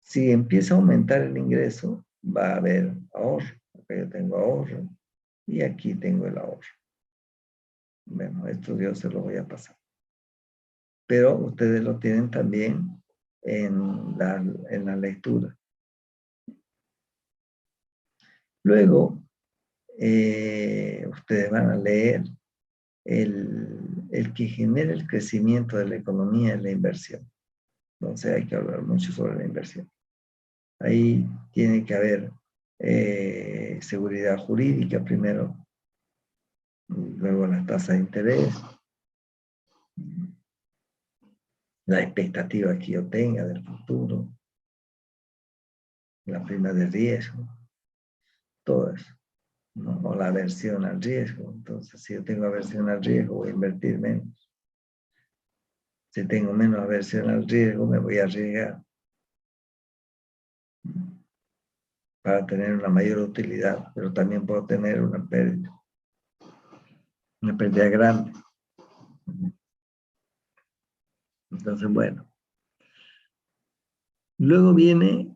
Si empieza a aumentar el ingreso, va a haber ahorro. Acá yo tengo ahorro y aquí tengo el ahorro. Bueno, esto yo se lo voy a pasar. Pero ustedes lo tienen también en la lectura. Luego, ustedes van a leer el que genera el crecimiento de la economía es la inversión. Entonces hay que hablar mucho sobre la inversión. Ahí tiene que haber seguridad jurídica primero, luego las tasas de interés, la expectativa que yo tenga del futuro, la prima de riesgo, todo eso, ¿no? O la aversión al riesgo. Entonces, si yo tengo aversión al riesgo, voy a invertir menos. Si tengo menos aversión al riesgo, me voy a arriesgar para tener una mayor utilidad, pero también puedo tener una pérdida grande. Entonces, bueno. Luego viene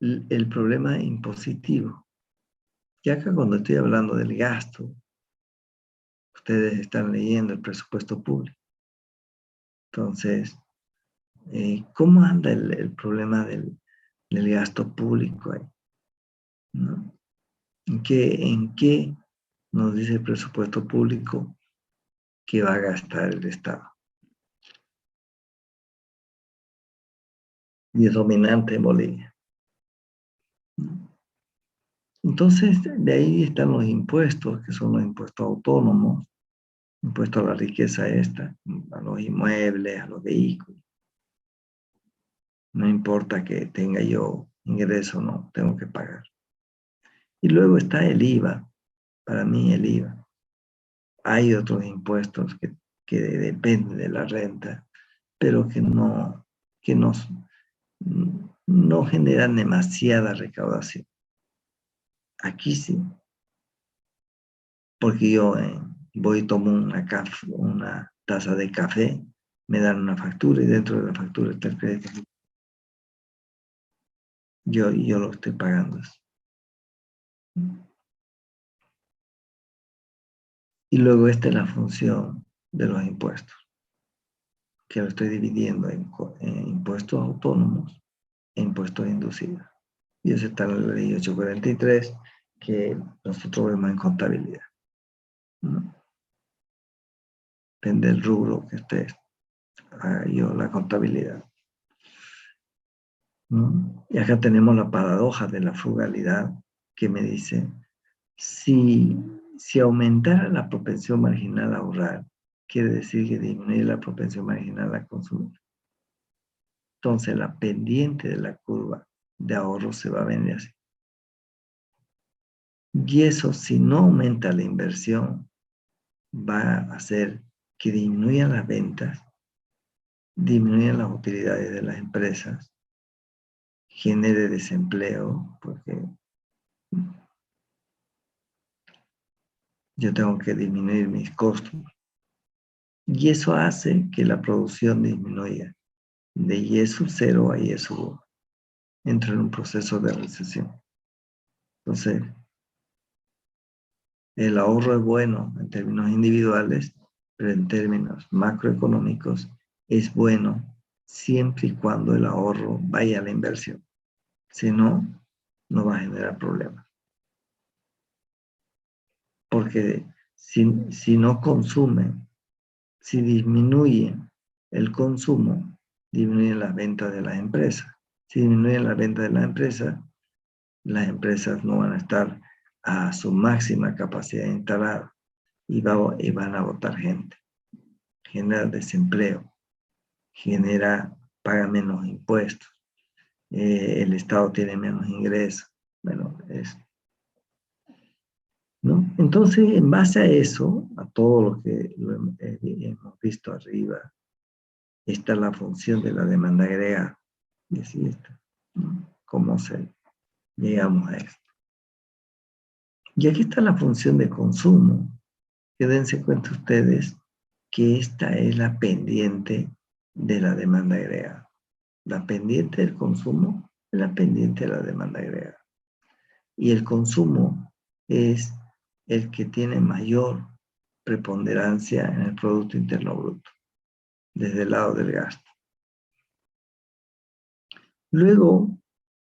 el problema impositivo. Y acá cuando estoy hablando del gasto, ustedes están leyendo el presupuesto público. Entonces, ¿cómo anda el problema del gasto público ahí? ¿No? ¿En qué nos dice el presupuesto público que va a gastar el Estado? Y es dominante en Bolivia. Entonces, de ahí están los impuestos, que son los impuestos autónomos, impuesto a la riqueza esta, a los inmuebles, a los vehículos. No importa que tenga yo ingreso, no, tengo que pagar. Y luego está el IVA, para mí el IVA. Hay otros impuestos que dependen de la renta, pero que no generan demasiada recaudación. Aquí sí, porque yo voy y tomo una taza de café, me dan una factura y dentro de la factura está el crédito. Yo lo estoy pagando. Y luego esta es la función de los impuestos, que lo estoy dividiendo en impuestos autónomos e impuestos inducidos. Y eso está en la ley 843, que nosotros vemos en contabilidad, ¿no? Depende del rubro que esté yo la contabilidad, ¿no? Y acá tenemos la paradoja de la frugalidad, que me dice, si aumentara la propensión marginal a ahorrar, quiere decir que disminuye la propensión marginal a consumir. Entonces la pendiente de la curva de ahorro se va a venir así. Y eso, si no aumenta la inversión, va a hacer que disminuyan las ventas, disminuyan las utilidades de las empresas, genere desempleo, porque yo tengo que disminuir mis costos. Y eso hace que la producción disminuya de Y sub 0 a Y sub 1. Entra en un proceso de recesión. Entonces, el ahorro es bueno en términos individuales, pero en términos macroeconómicos es bueno siempre y cuando el ahorro vaya a la inversión. Si no, no va a generar problemas. Porque si no consumen, si disminuye el consumo, disminuyen las ventas de las empresas. Si disminuyen las ventas de las empresas no van a estar a su máxima capacidad instalada y van a botar gente. Genera desempleo, paga menos impuestos, el Estado tiene menos ingresos. Bueno, ¿no? Entonces, en base a eso, a todo lo que hemos visto arriba, está la función de la demanda agregada. Y así está, ¿no? ¿Cómo llegamos a esto? Y aquí está la función de consumo. Quédense cuenta ustedes que esta es la pendiente de la demanda agregada. La pendiente del consumo es la pendiente de la demanda agregada. Y el consumo es el que tiene mayor preponderancia en el Producto Interno Bruto, desde el lado del gasto. Luego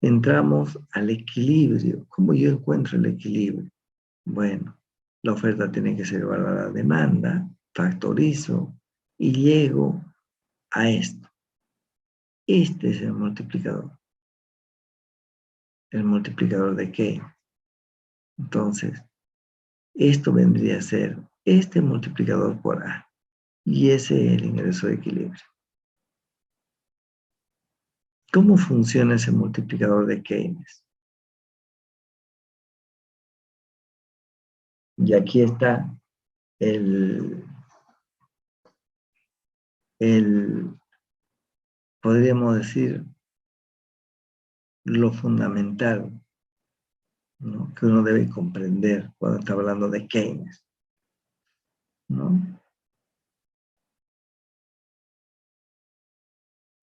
entramos al equilibrio. ¿Cómo yo encuentro el equilibrio? Bueno, la oferta tiene que ser igual a la demanda, factorizo y llego a esto. Este es el multiplicador. ¿El multiplicador de qué? Entonces, esto vendría a ser este multiplicador por A. Y ese es el ingreso de equilibrio. ¿Cómo funciona ese multiplicador de Keynes? Y aquí está podríamos decir, lo fundamental, ¿no?, que uno debe comprender cuando está hablando de Keynes, ¿no?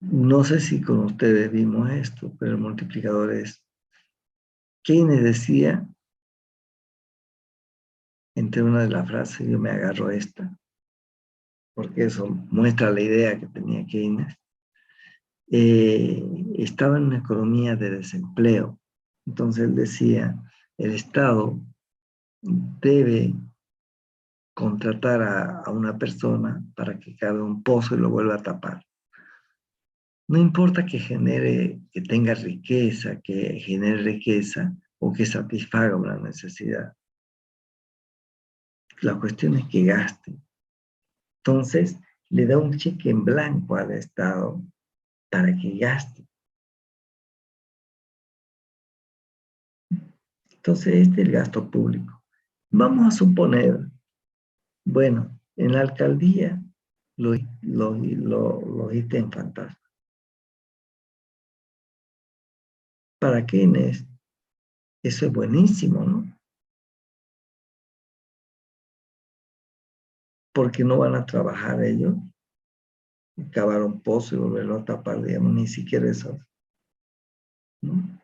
No sé si con ustedes vimos esto, pero el multiplicador es, Keynes decía, entre una de las frases, yo me agarro esta, porque eso muestra la idea que tenía Keynes, estaba en una economía de desempleo. Entonces él decía, el Estado debe contratar a una persona para que cabe un pozo y lo vuelva a tapar. No importa que tenga riqueza, que genere riqueza o que satisfaga una necesidad. La cuestión es que gaste. Entonces, le da un cheque en blanco al Estado para que gaste. Entonces, este es el gasto público. Vamos a suponer, bueno, en la alcaldía lo ítem fantasma. ¿Para quiénes? Eso es buenísimo, ¿no? Porque no van a trabajar ellos, cavar un pozo y volverlo a tapar, digamos, ni siquiera eso, ¿no?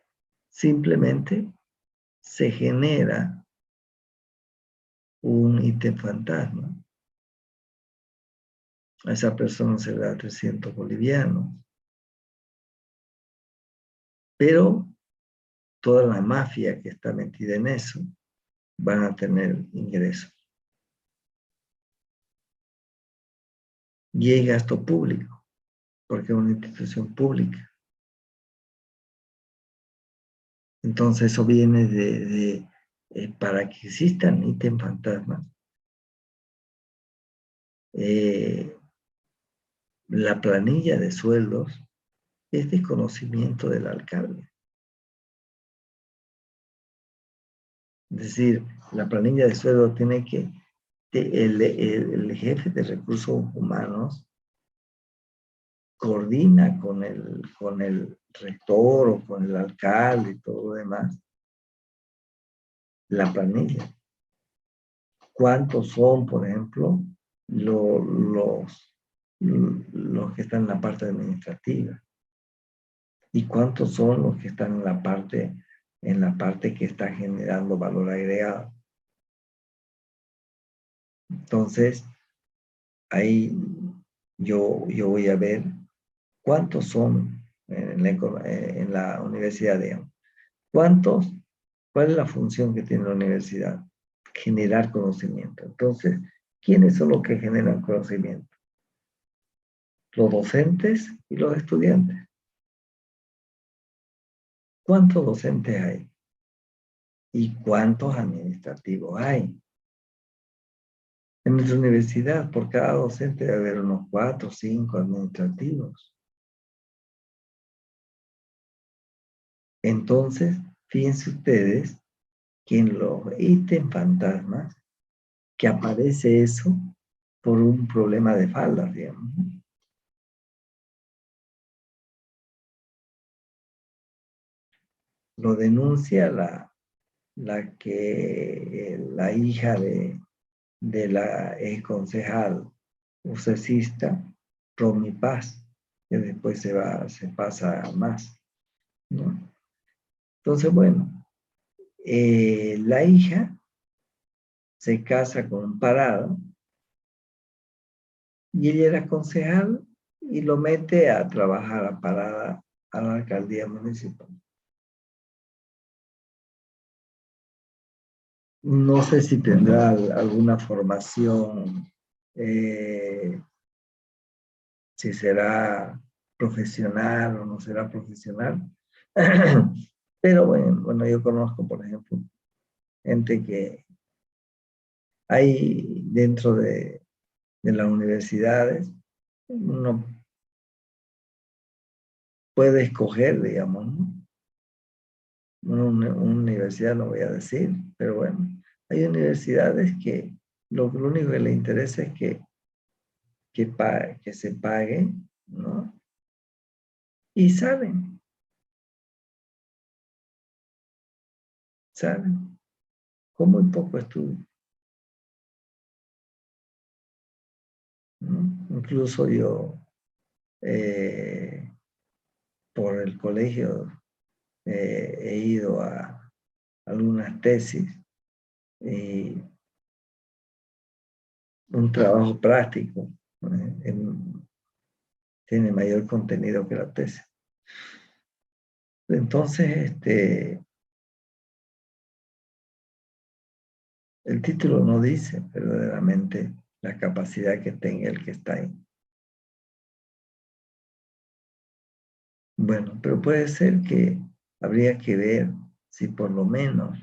Simplemente se genera un ítem fantasma. A esa persona se le da 300 bolivianos. Pero toda la mafia que está metida en eso van a tener ingresos. Y hay gasto público, porque es una institución pública. Entonces eso viene para que existan ítems fantasmas, la planilla de sueldos es de conocimiento del alcalde. Es decir, la planilla de sueldos tiene que, el jefe de recursos humanos coordina con el rector o con el alcalde y todo lo demás, la planilla. ¿Cuántos son, por ejemplo, los que están en la parte administrativa? ¿Y cuántos son los que están en la parte que está generando valor agregado? Entonces, ahí yo voy a ver cuántos son en la universidad, digamos. ¿Cuántos? ¿Cuál es la función que tiene la universidad? Generar conocimiento. Entonces, ¿quiénes son los que generan conocimiento? Los docentes y los estudiantes. ¿Cuántos docentes hay? ¿Y cuántos administrativos hay? En nuestra universidad, por cada docente debe haber unos 4 o 5 administrativos. Entonces, fíjense ustedes que en los ítems fantasmas, que aparece eso por un problema de faldas, digamos. Lo denuncia la hija de la ex concejal usecista, Romy Paz, que después se pasa a más, ¿no? Entonces, bueno, la hija se casa con un parado y ella era concejal y lo mete a trabajar a Parada a la alcaldía municipal. No sé si tendrá alguna formación, si será profesional o no será profesional. Pero bueno, yo conozco, por ejemplo, gente que hay dentro de las universidades, uno puede escoger, digamos, ¿no? Una universidad no voy a decir, pero bueno, hay universidades que lo único que le interesa es que se pague, ¿no? Y saben, con muy poco estudio, ¿no? Incluso yo, por el colegio, he ido a algunas tesis y un trabajo práctico tiene mayor contenido que la tesis. Entonces, el título no dice verdaderamente la capacidad que tenga el que está ahí. Bueno, pero puede ser que habría que ver si por lo menos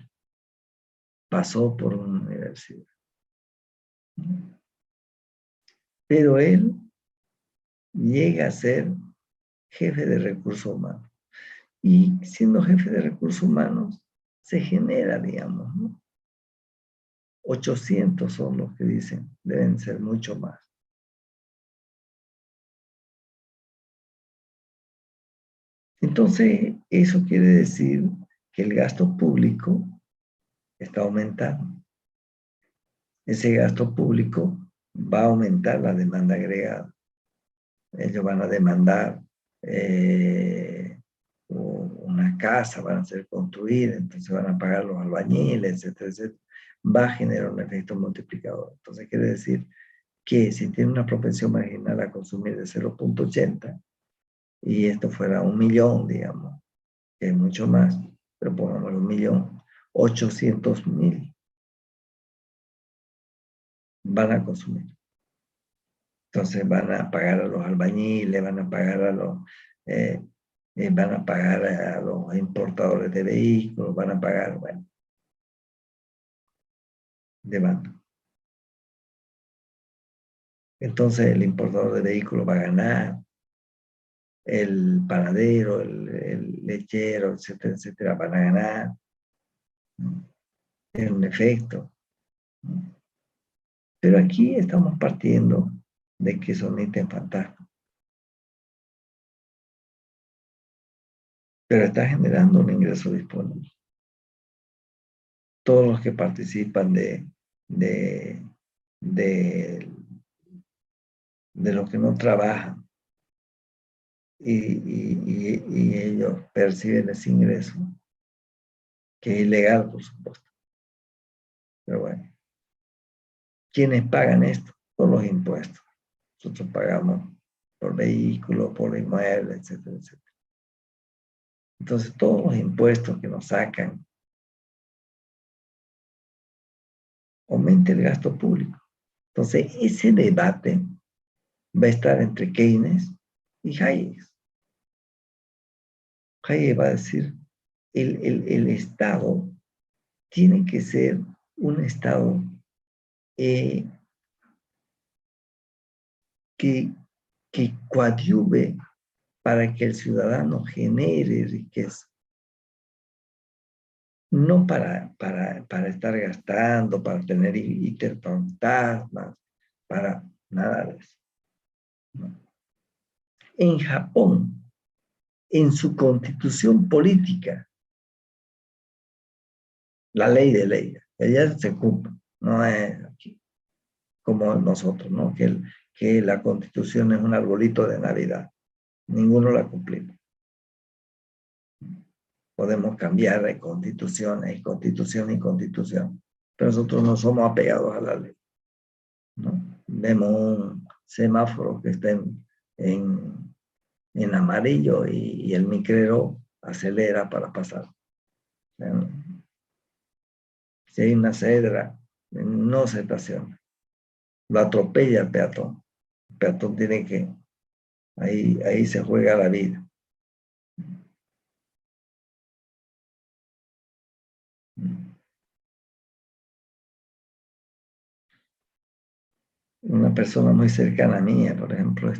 pasó por una universidad. Pero él llega a ser jefe de recursos humanos. Y siendo jefe de recursos humanos, se genera, digamos, ¿no? 800 son los que dicen, deben ser mucho más. Entonces, eso quiere decir que el gasto público está aumentando. Ese gasto público va a aumentar la demanda agregada. Ellos van a demandar una casa, van a ser construida, entonces van a pagar los albañiles, etcétera, etcétera. va a generar un efecto multiplicador. Entonces quiere decir que si tiene una propensión marginal a consumir de 0.80 y esto fuera 1.000.000, digamos, que es mucho más, pero pongamos 1.800.000 van a consumir. Entonces van a pagar a los albañiles, van a pagar a los importadores de vehículos, van a pagar, bueno, demanda. Entonces el importador de vehículos va a ganar, el panadero, el lechero, etcétera, etcétera, van a ganar. Es un efecto. Pero aquí estamos partiendo de que son ítems fantásticos. Pero está generando un ingreso disponible. Todos los que participan de los que no trabajan y ellos perciben ese ingreso, que es ilegal, por supuesto. Pero bueno, ¿quiénes pagan esto? Por los impuestos. Nosotros pagamos por vehículos, por inmuebles, etcétera, etcétera. Entonces, todos los impuestos que nos sacan, aumenta el gasto público. Entonces, ese debate va a estar entre Keynes y Hayek. Hayek va a decir, el Estado tiene que ser un Estado que coadyuve para que el ciudadano genere riqueza. No para estar gastando, para tener hiperfantasmas, para nada de eso. ¿No? En Japón, en su constitución política, la ley de leyes, ella se cumple, no es aquí como nosotros, ¿no? Que la constitución es un arbolito de Navidad, ninguno la cumplimos. Podemos cambiar de constitución y constitución y constitución, pero nosotros no somos apegados a la ley, ¿no? Vemos un semáforo que está en amarillo y el micrero acelera para pasar. Si hay una cedra, no se estaciona. Lo atropella el peatón. El peatón tiene que, ahí se juega la vida. Una persona muy cercana a mí, por ejemplo,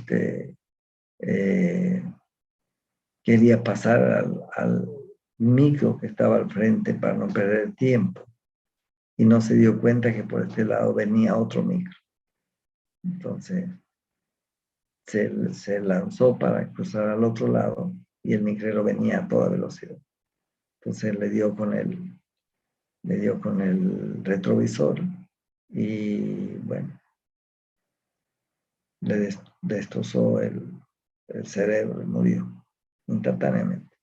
quería pasar al micro que estaba al frente para no perder tiempo y no se dio cuenta que por este lado venía otro micro. Entonces se lanzó para cruzar al otro lado y el micrero venía a toda velocidad. Entonces le dio con el retrovisor y bueno, le destrozó el cerebro y murió instantáneamente.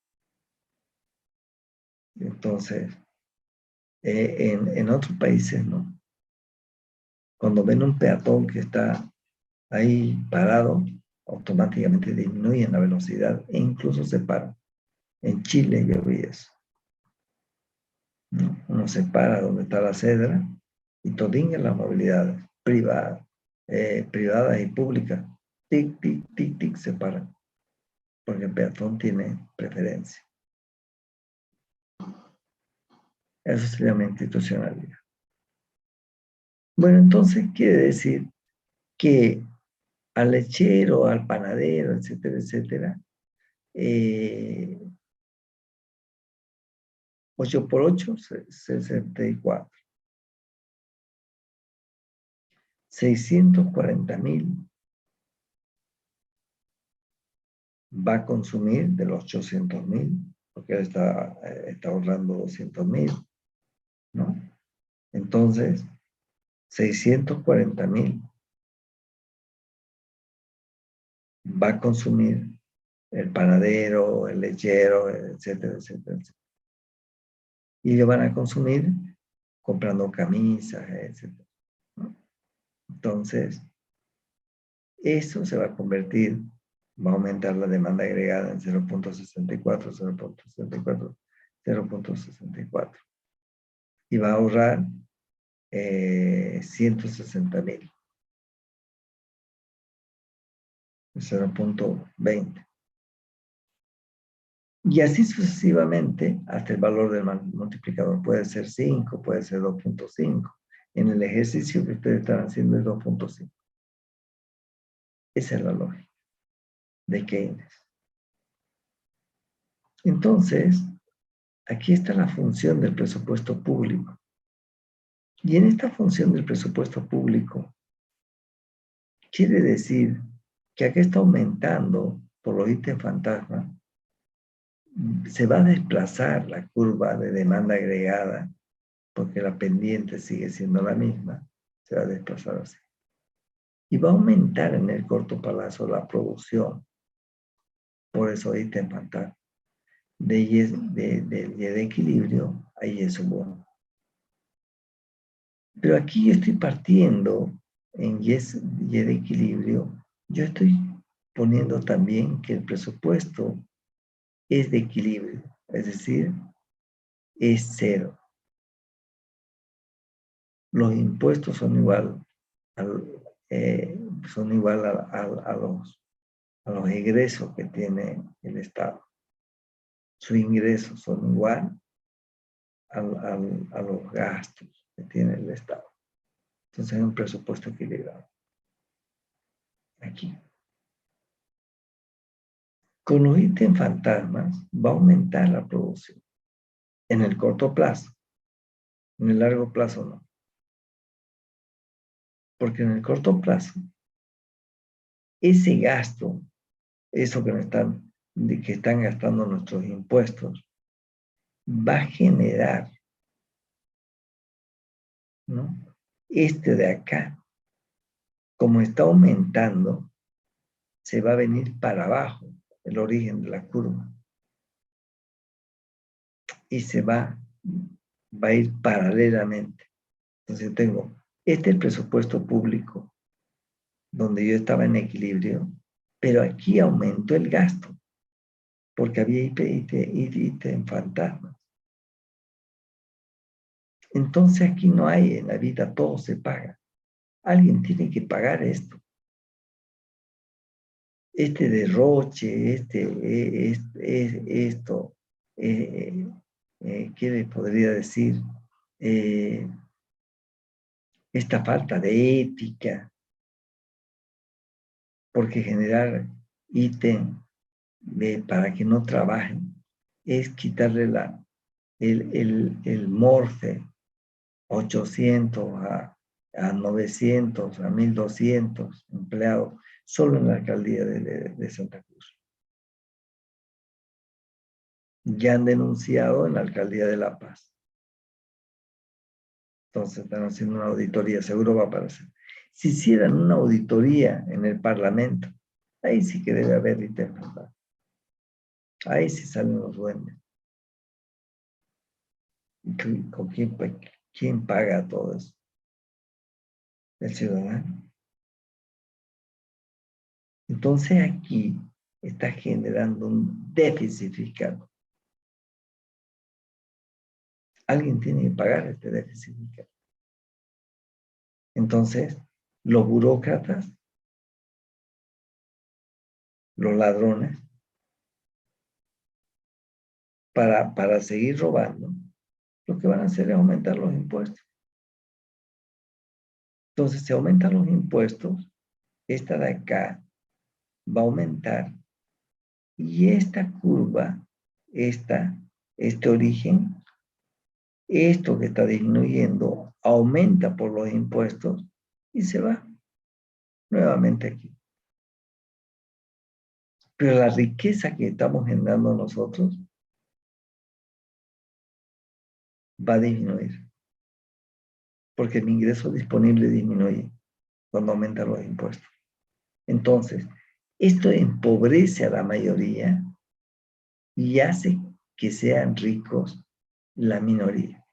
Entonces, en otros países, ¿no? Cuando ven un peatón que está ahí parado, automáticamente disminuyen la velocidad e incluso se paran. En Chile yo vi eso. ¿No? Uno se para donde está la cedra y todingan las movilidades privadas y públicas. Tic, tic, tic, tic, se paran. Porque el peatón tiene preferencia. Eso se llama institucionalidad. Bueno, entonces quiere decir que al lechero, al panadero, etcétera, etcétera, 8 por 8, 64. 640.000 va a consumir de los 800.000, porque él está ahorrando 200.000, ¿no? Entonces, 640.000 va a consumir el panadero, el lechero, etcétera, etcétera, etcétera. Y ellos van a consumir comprando camisas, etc., ¿no? Entonces, eso se va a convertir, va a aumentar la demanda agregada en 0.64, 0.64, 0.64. Y va a ahorrar 160.000, 0.20. Y así sucesivamente hasta el valor del multiplicador. Puede ser 5, puede ser 2.5. En el ejercicio que ustedes están haciendo es 2.5. Esa es la lógica de Keynes. Entonces, aquí está la función del presupuesto público. Y en esta función del presupuesto público, quiere decir que aquí está aumentando por los ítems fantasma, se va a desplazar la curva de demanda agregada, porque la pendiente sigue siendo la misma, se va a desplazar así. Y va a aumentar en el corto plazo la producción, por eso ítem fantasma. De Y de equilibrio a Y sub 1. Pero aquí yo estoy partiendo en Y de equilibrio, yo estoy poniendo también que el presupuesto es de equilibrio, es decir, es cero. Los impuestos son igual a los egresos que tiene el Estado. Sus ingresos son igual a los gastos que tiene el Estado. Entonces es un presupuesto equilibrado. Aquí. Con los ítems fantasmas va a aumentar la producción. En el corto plazo. En el largo plazo no. Porque en el corto plazo, ese gasto, eso que están gastando nuestros impuestos, va a generar, ¿no? Este de acá, como está aumentando, se va a venir para abajo el origen de la curva. Y va a ir paralelamente. Entonces tengo, este es el presupuesto público, donde yo estaba en equilibrio, pero aquí aumentó el gasto, porque había ítem fantasmas. Entonces aquí no hay, en la vida todo se paga. Alguien tiene que pagar esto. Este derroche, esto, ¿qué les podría decir? Esta falta de ética, porque generar ítem para que no trabajen es quitarle el morfe 800 a 900, a 1200 empleados solo en la alcaldía de Santa Cruz. Ya han denunciado en la alcaldía de La Paz. Entonces están haciendo una auditoría, seguro va a aparecer. Si hicieran una auditoría en el Parlamento, ahí sí que debe haber ítem. Ahí sí salen los duendes. ¿Con quién paga todo eso? El ciudadano. Entonces aquí está generando un déficit fiscal. Alguien tiene que pagar este déficit fiscal. Entonces, los burócratas, los ladrones, para seguir robando, lo que van a hacer es aumentar los impuestos. Entonces, si aumentan los impuestos, esta de acá va a aumentar y esta curva, este origen, esto que está disminuyendo, aumenta por los impuestos y se va nuevamente aquí. Pero la riqueza que estamos generando nosotros va a disminuir. Porque mi ingreso disponible disminuye cuando aumentan los impuestos. Entonces, esto empobrece a la mayoría y hace que sean ricos la minoría.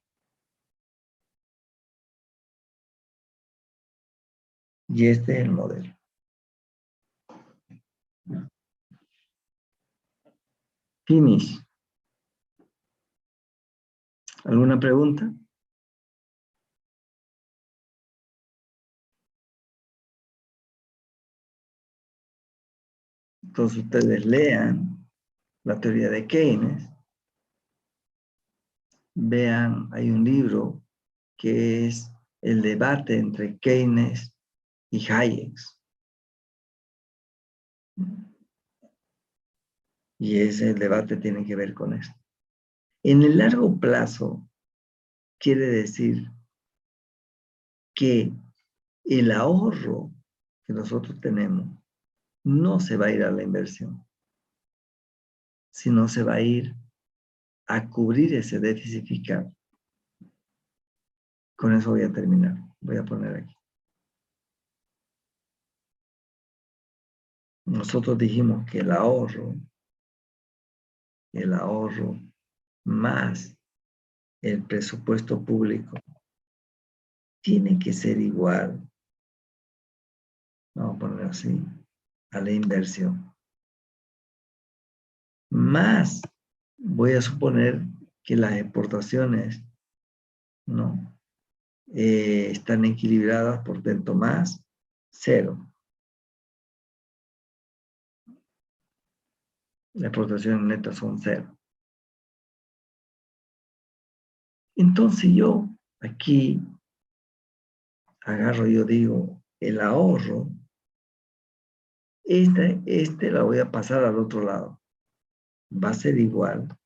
Y este es el modelo. Finish. ¿Alguna pregunta? Entonces ustedes lean la teoría de Keynes. Vean, hay un libro que es el debate entre Keynes y Hayek. Y ese debate tiene que ver con esto. En el largo plazo, quiere decir que el ahorro que nosotros tenemos no se va a ir a la inversión, sino se va a ir a cubrir ese déficit fiscal. Con eso voy a terminar. Voy a poner aquí. Nosotros dijimos que el ahorro más el presupuesto público tiene que ser igual, vamos a ponerlo así, a la inversión. Más, voy a suponer que las exportaciones, ¿no? Están equilibradas, por tanto, más cero. Las exportaciones netas son cero. Entonces yo aquí agarro, yo digo, el ahorro, este la voy a pasar al otro lado. Va a ser igual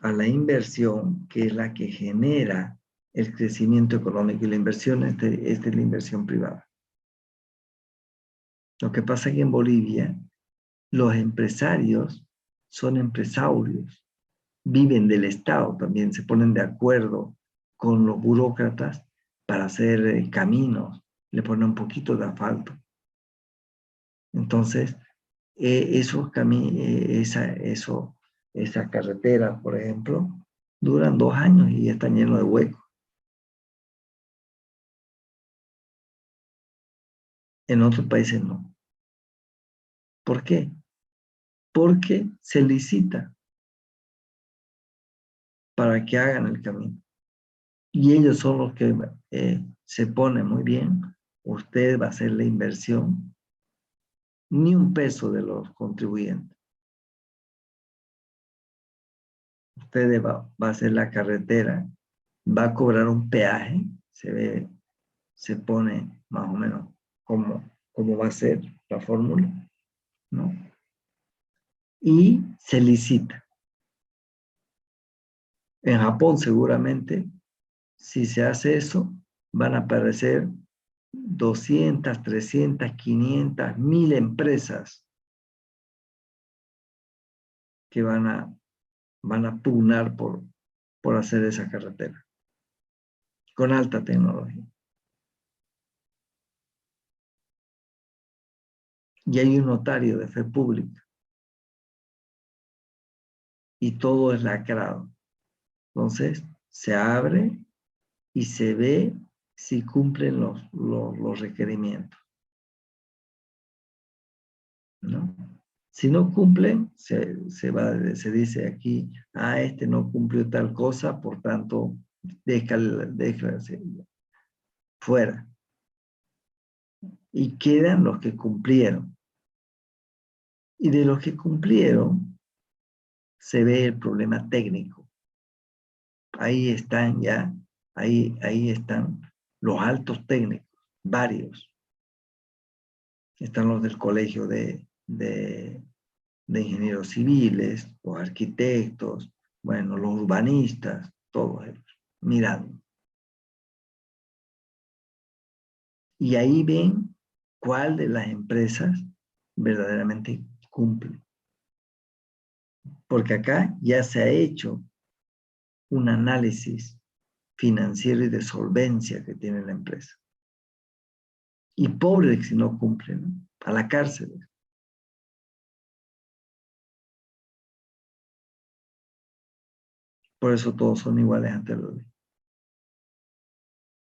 a la inversión, que es la que genera el crecimiento económico, y la inversión, esta es la inversión privada. Lo que pasa es que en Bolivia los empresarios son empresarios, viven del Estado también, se ponen de acuerdo con los burócratas para hacer caminos, le ponen un poquito de asfalto. Entonces, esa carretera, por ejemplo, duran 2 años y ya están llenos de huecos. En otros países no. ¿Por qué? Porque se licita para que hagan el camino. Y ellos son los que se ponen muy bien. Usted va a hacer la inversión, ni un peso de los contribuyentes. Usted va a hacer la carretera, va a cobrar un peaje, se pone más o menos cómo va a ser la fórmula, ¿no? Y se licita. En Japón seguramente, si se hace eso, van a aparecer 200, 300, 500, 1000 empresas que van a pugnar por hacer esa carretera con alta tecnología. Y hay un notario de fe pública y todo es lacrado. Entonces, se abre y se ve si cumplen los requerimientos, ¿no? Si no cumplen, se dice aquí, este no cumplió tal cosa, por tanto, déjase fuera. Y quedan los que cumplieron. Y de los que cumplieron, se ve el problema técnico. Ahí están ya, ahí están los altos técnicos, varios. Están los del colegio de ingenieros civiles, los arquitectos, bueno, los urbanistas, todos ellos, mirando. Y ahí ven cuál de las empresas verdaderamente cumple. Porque acá ya se ha hecho un análisis financiero y de solvencia que tiene la empresa. Y pobre si no cumple, ¿no? A la cárcel. Por eso todos son iguales ante la ley.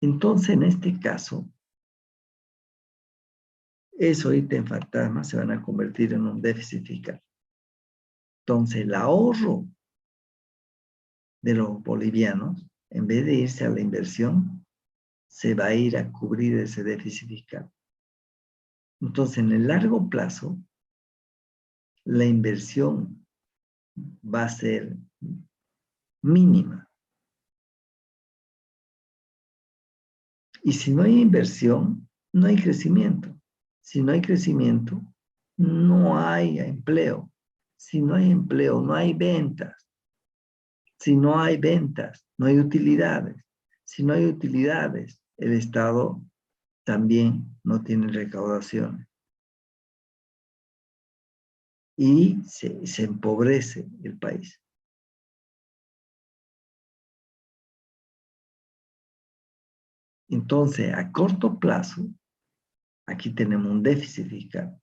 Entonces, en este caso, esos ítems fantasmas se van a convertir en un déficit fiscal. Entonces, el ahorro de los bolivianos, en vez de irse a la inversión, se va a ir a cubrir ese déficit fiscal. Entonces, en el largo plazo, la inversión va a ser mínima. Y si no hay inversión, no hay crecimiento. Si no hay crecimiento, no hay empleo. Si no hay empleo, no hay ventas. Si no hay ventas, no hay utilidades. Si no hay utilidades, el Estado también no tiene recaudaciones. Y se empobrece el país. Entonces, a corto plazo, aquí tenemos un déficit fiscal.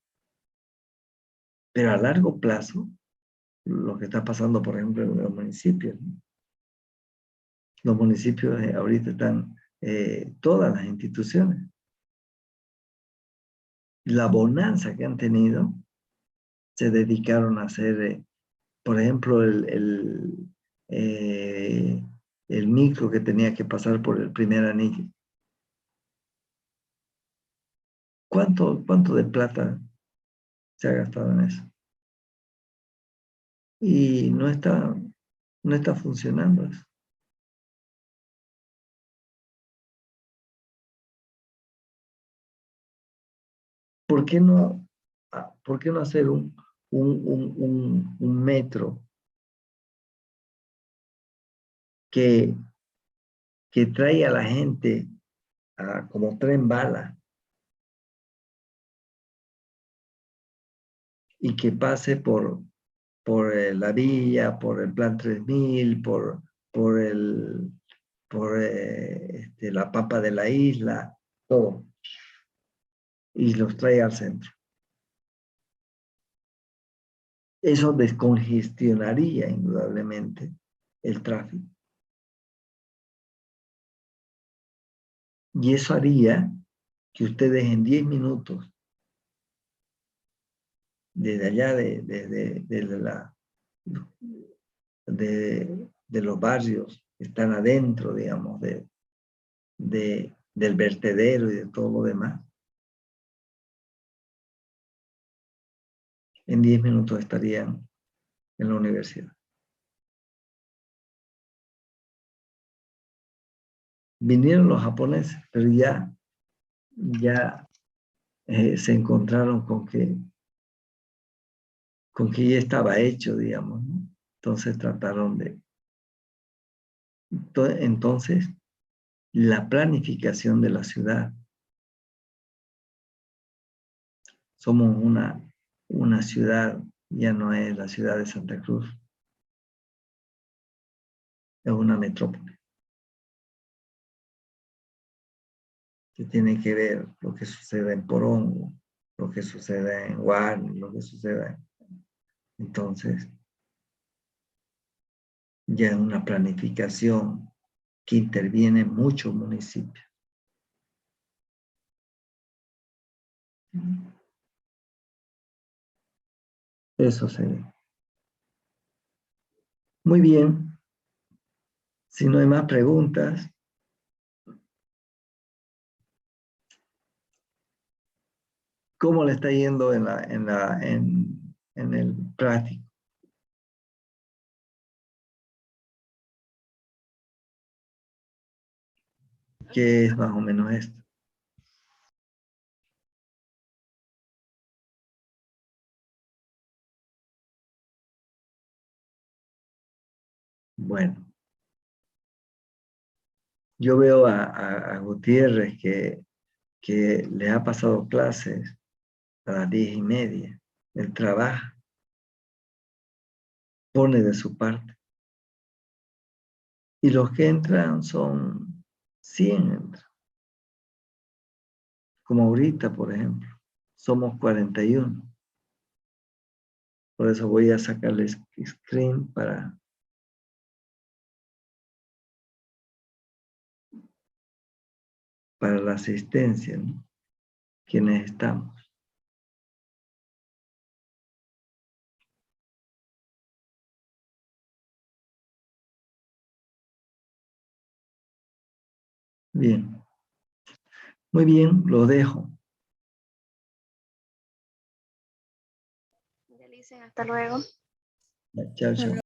Pero a largo plazo, lo que está pasando, por ejemplo, en los municipios, ¿no? Los municipios ahorita están todas las instituciones. La bonanza que han tenido, se dedicaron a hacer, por ejemplo, el micro que tenía que pasar por el primer anillo. ¿Cuánto de plata se ha gastado en eso? Y no está funcionando eso. ¿Por qué no hacer un metro que, que trae a la gente como tren bala y que pase por la villa, por el Plan 3000, por, el, por la papa de la isla, todo, y los trae al centro? Eso descongestionaría indudablemente el tráfico. Y eso haría que ustedes en 10 minutos, desde allá de los barrios que están adentro, digamos, del vertedero y de todo lo demás, en 10 minutos estarían en la universidad. Vinieron los japoneses, pero ya se encontraron con que ya estaba hecho, digamos, ¿no? Entonces trataron de... Entonces, la planificación de la ciudad. Somos una ciudad, ya no es la ciudad de Santa Cruz, es una metrópoli que tiene que ver lo que sucede en Porongo, lo que sucede en Guarni, lo que sucede. Entonces, ya es una planificación que interviene en muchos municipios. Eso se ve. Muy bien. Si no hay más preguntas, ¿cómo le está yendo en el práctico? ¿Qué es más o menos esto? Bueno, yo veo a Gutiérrez que le ha pasado clases a las 10:30. Él trabaja, pone de su parte. Y los que entran son 100 entran. Como ahorita, por ejemplo, somos 41. Por eso voy a sacarle screen para la asistencia, ¿no? Quienes estamos. Bien. Muy bien, lo dejo. Ya le dicen hasta luego. Chao, chao.